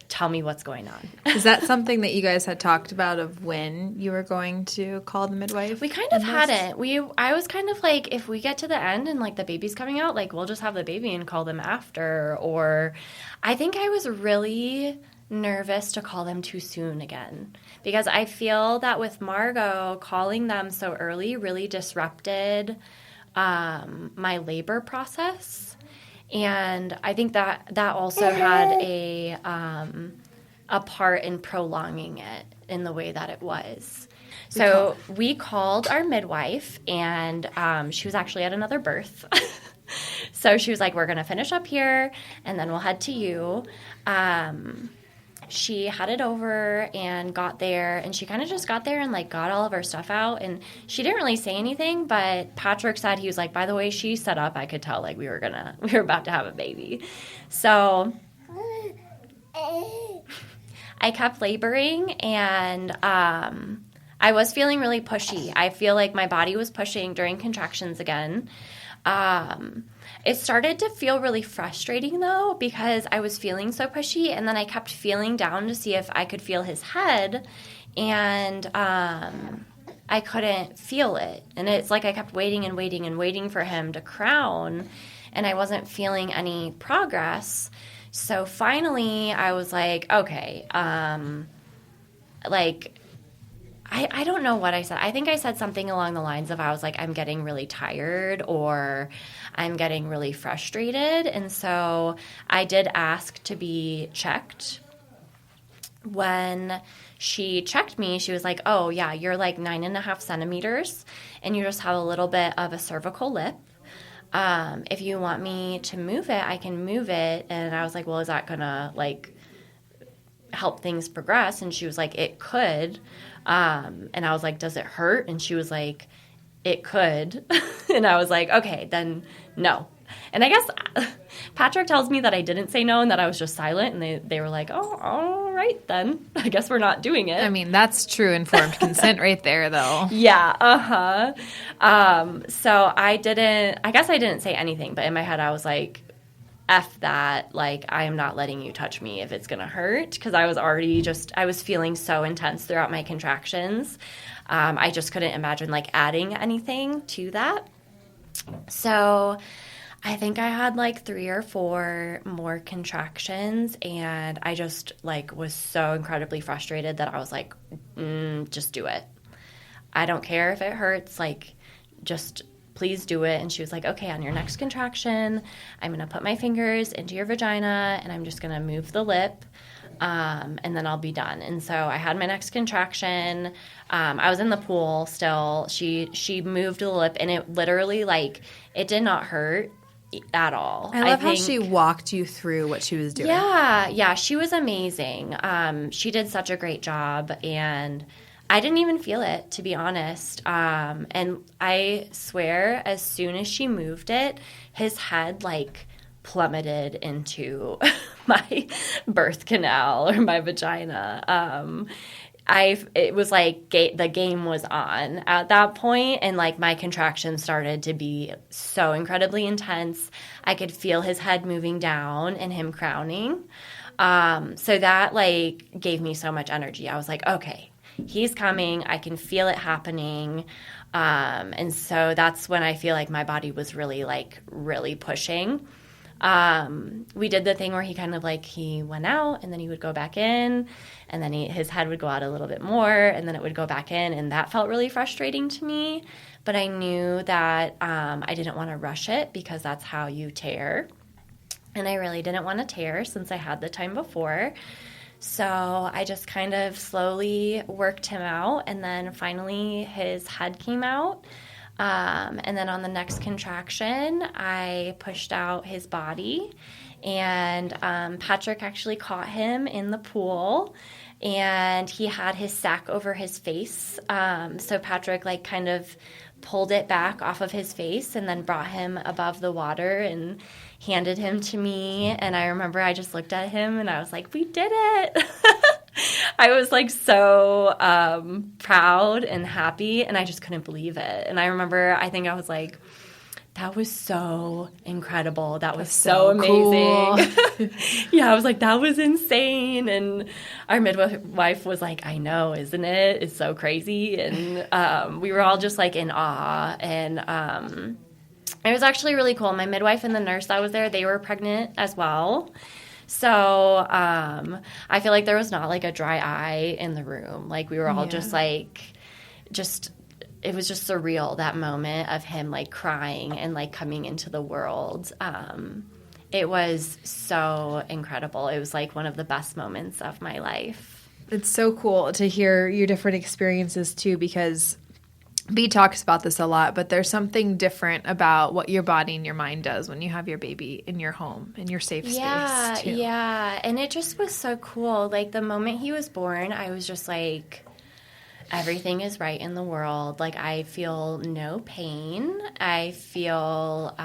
tell me what's going on. Is that something that you guys had talked about of when you were going to call the midwife? We kind of hadn't. I was kind of like, if we get to the end and like the baby's coming out, like we'll just have the baby and call them after. Or I think I was really nervous to call them too soon again, because I feel that with Margot, calling them so early really disrupted my labor process. And I think that also had a part in prolonging it in the way that it was. So we called our midwife, and she was actually at another birth. So she was like, we're going to finish up here, and then we'll head to you. She headed over and got there, and she kind of just got there and like got all of her stuff out, and she didn't really say anything, but Patrick said, he was like, by the way she set up, I could tell like we were about to have a baby. So I kept laboring, and I was feeling really pushy. I feel like my body was pushing during contractions again. It started to feel really frustrating, though, because I was feeling so pushy, and then I kept feeling down to see if I could feel his head, and I couldn't feel it. And it's like I kept waiting and waiting and waiting for him to crown, and I wasn't feeling any progress. So finally, I was like, okay, I don't know what I said. I think I said something along the lines of, I was like, I'm getting really tired, or I'm getting really frustrated. And so I did ask to be checked. When she checked me, she was like, oh, yeah, you're like 9.5 centimeters, and you just have a little bit of a cervical lip. If you want me to move it, I can move it. And I was like, well, is that going to like help things progress? And she was like, it could. And I was like, does it hurt? And she was like, it could. And I was like, okay, then no. And I guess Patrick tells me that I didn't say no and that I was just silent. And they were like, oh, all right, then. I guess we're not doing it. I mean, that's true informed consent right there, though. Yeah, so I guess I didn't say anything. But in my head, I was like, F that, like, I am not letting you touch me if it's going to hurt, because I was already I was feeling so intense throughout my contractions. I just couldn't imagine, like, adding anything to that. So I think I had, like, 3 or 4 more contractions, and I just, like, was so incredibly frustrated that I was like, just do it. I don't care if it hurts, like, just please do it. And she was like, okay, on your next contraction, I'm going to put my fingers into your vagina, and I'm just going to move the lip, and then I'll be done. And so I had my next contraction. I was in the pool still. She moved the lip, and it literally, like, it did not hurt at all. I love how she walked you through what she was doing. Yeah, she was amazing. She did such a great job, and I didn't even feel it, to be honest. And I swear, as soon as she moved it, his head, like, plummeted into my birth canal or my vagina. It was like the game was on at that point, and, like, my contractions started to be so incredibly intense. I could feel his head moving down and him crowning. So that, like, gave me so much energy. I was like, okay, he's coming. I can feel it happening. And so that's when I feel like my body was really, like, really pushing. we did the thing where he kind of like, he went out and then he would go back in, and then his head would go out a little bit more, and then it would go back in, and that felt really frustrating to me. But I knew that I didn't want to rush it because that's how you tear. And I really didn't want to tear since I had the time before. So I just kind of slowly worked him out, and then finally his head came out. And then on the next contraction, I pushed out his body, and Patrick actually caught him in the pool, and he had his sack over his face. So Patrick like kind of pulled it back off of his face and then brought him above the water and handed him to me. And I remember I just looked at him and I was like, we did it. I was like so proud and happy, and I just couldn't believe it. And I remember, I think I was like, that was so incredible. That was so amazing. Cool. Yeah, I was like, that was insane. And our midwife was like, I know, isn't it? It's so crazy. And we were all just like in awe. And it was actually really cool. My midwife and the nurse that was there, they were pregnant as well. So I feel like there was not like a dry eye in the room. Like we were all just like, it was just surreal, that moment of him like crying and like coming into the world. It was so incredible. It was like one of the best moments of my life. It's so cool to hear your different experiences too, because B talks about this a lot, but there's something different about what your body and your mind does when you have your baby in your home, in your safe space too. Yeah, and it just was so cool. Like the moment he was born, I was just like, everything is right in the world. Like I feel no pain. I felt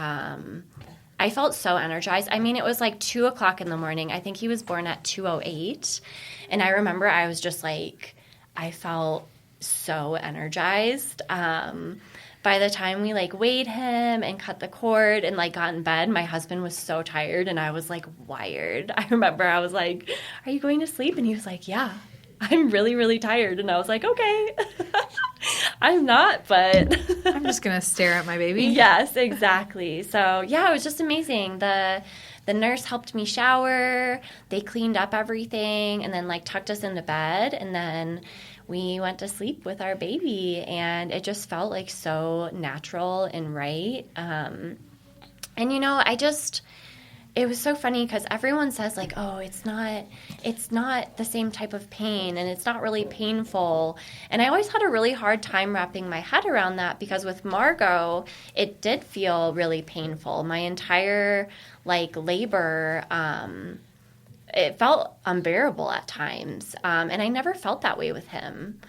so energized. I mean, it was like 2 o'clock in the morning. I think he was born at 2:08. And I remember I was just like, I felt so energized. By the time we like weighed him and cut the cord and like got in bed, my husband was so tired and I was like wired. I remember I was like, are you going to sleep? And he was like, yeah, I'm really, really tired. And I was like, okay. I'm not, but I'm just going to stare at my baby. Yes, exactly. So yeah, it was just amazing. The nurse helped me shower. They cleaned up everything and then like tucked us into bed. And then we went to sleep with our baby, and it just felt like so natural and right. And you know, it was so funny because everyone says like, oh, it's not the same type of pain and it's not really painful. And I always had a really hard time wrapping my head around that because with Margot, it did feel really painful. My entire like labor, it felt unbearable at times. And I never felt that way with him.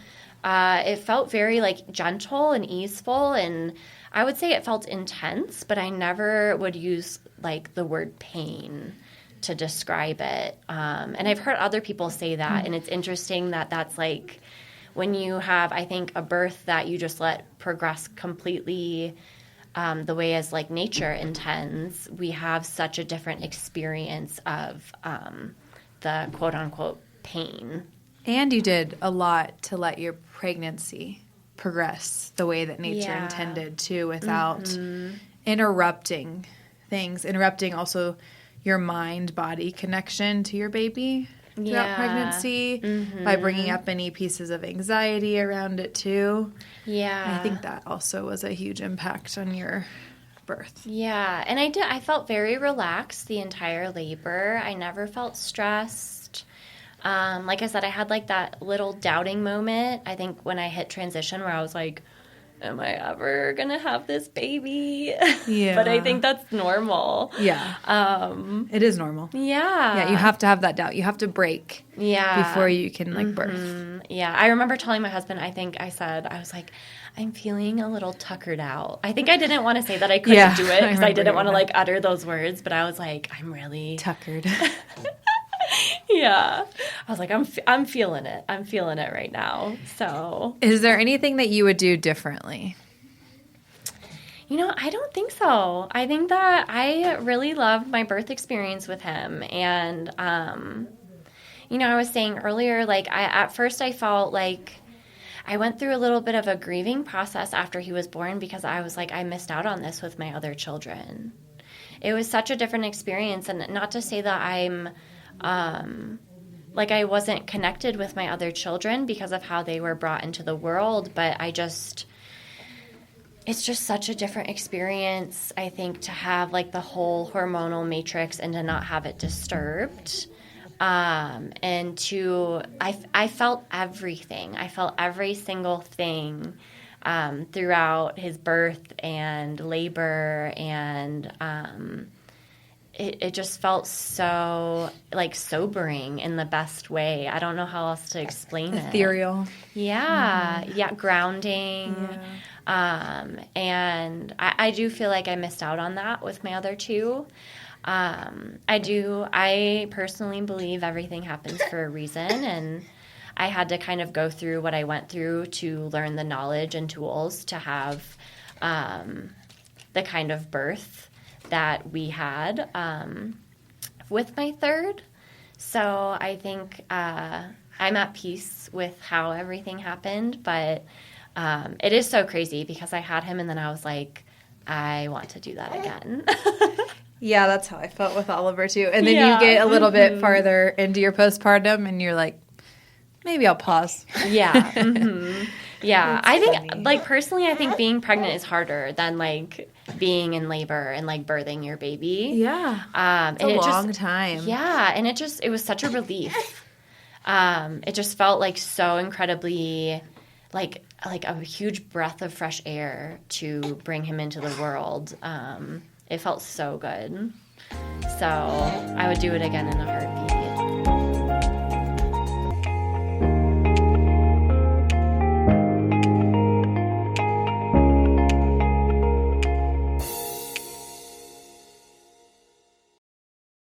It felt very like gentle and easeful, and I would say it felt intense, but I never would use like the word pain to describe it. And I've heard other people say that, and it's interesting that that's like when you have, I think, a birth that you just let progress completely the way as like nature intends, we have such a different experience of the quote unquote pain. And you did a lot to let your pregnancy progress the way that nature intended to, without interrupting things, interrupting also your mind-body connection to your baby throughout pregnancy by bringing up any pieces of anxiety around it too. Yeah. And I think that also was a huge impact on your birth. Yeah, and I felt very relaxed the entire labor. I never felt stressed. Like I said, I had like that little doubting moment, I think, when I hit transition where I was like, am I ever going to have this baby? Yeah. But I think that's normal. Yeah. It is normal. Yeah. Yeah, you have to have that doubt. You have to break before you can like birth. Yeah. I remember telling my husband, I was like, I'm feeling a little tuckered out. I think I didn't want to say that I couldn't do it because I didn't want to like utter those words, but I was like, I'm really tuckered. Yeah. I was like, I'm feeling it. I'm feeling it right now. So, is there anything that you would do differently? You know, I don't think so. I think that I really loved my birth experience with him. And, you know, I was saying earlier, like, at first I felt like I went through a little bit of a grieving process after he was born because I was like, I missed out on this with my other children. it was such a different experience. And not to say that I'm, like I wasn't connected with my other children because of how they were brought into the world, but it's just such a different experience, I think, to have like the whole hormonal matrix and to not have it disturbed. And I felt everything. I felt every single thing throughout his birth and labor, and it just felt so like sobering in the best way. I don't know how else to explain it. Ethereal. Yeah, grounding. Yeah. And I do feel like I missed out on that with my other two. I personally believe everything happens for a reason, and I had to kind of go through what I went through to learn the knowledge and tools to have the kind of birth that we had with my third. So I think I'm at peace with how everything happened, but it is so crazy because I had him and then I was like, I want to do that again. Yeah, that's how I felt with Oliver too. And then you get a little bit farther into your postpartum and you're like, maybe I'll pause. Yeah. Mm-hmm. Yeah. That's I think, funny. like, personally, I think being pregnant is harder than, like, being in labor and, like, birthing your baby. Yeah. It's a long time. Yeah. And it was such a relief. It just felt, like, so incredibly, like a huge breath of fresh air to bring him into the world. It felt so good. So I would do it again in a heartbeat.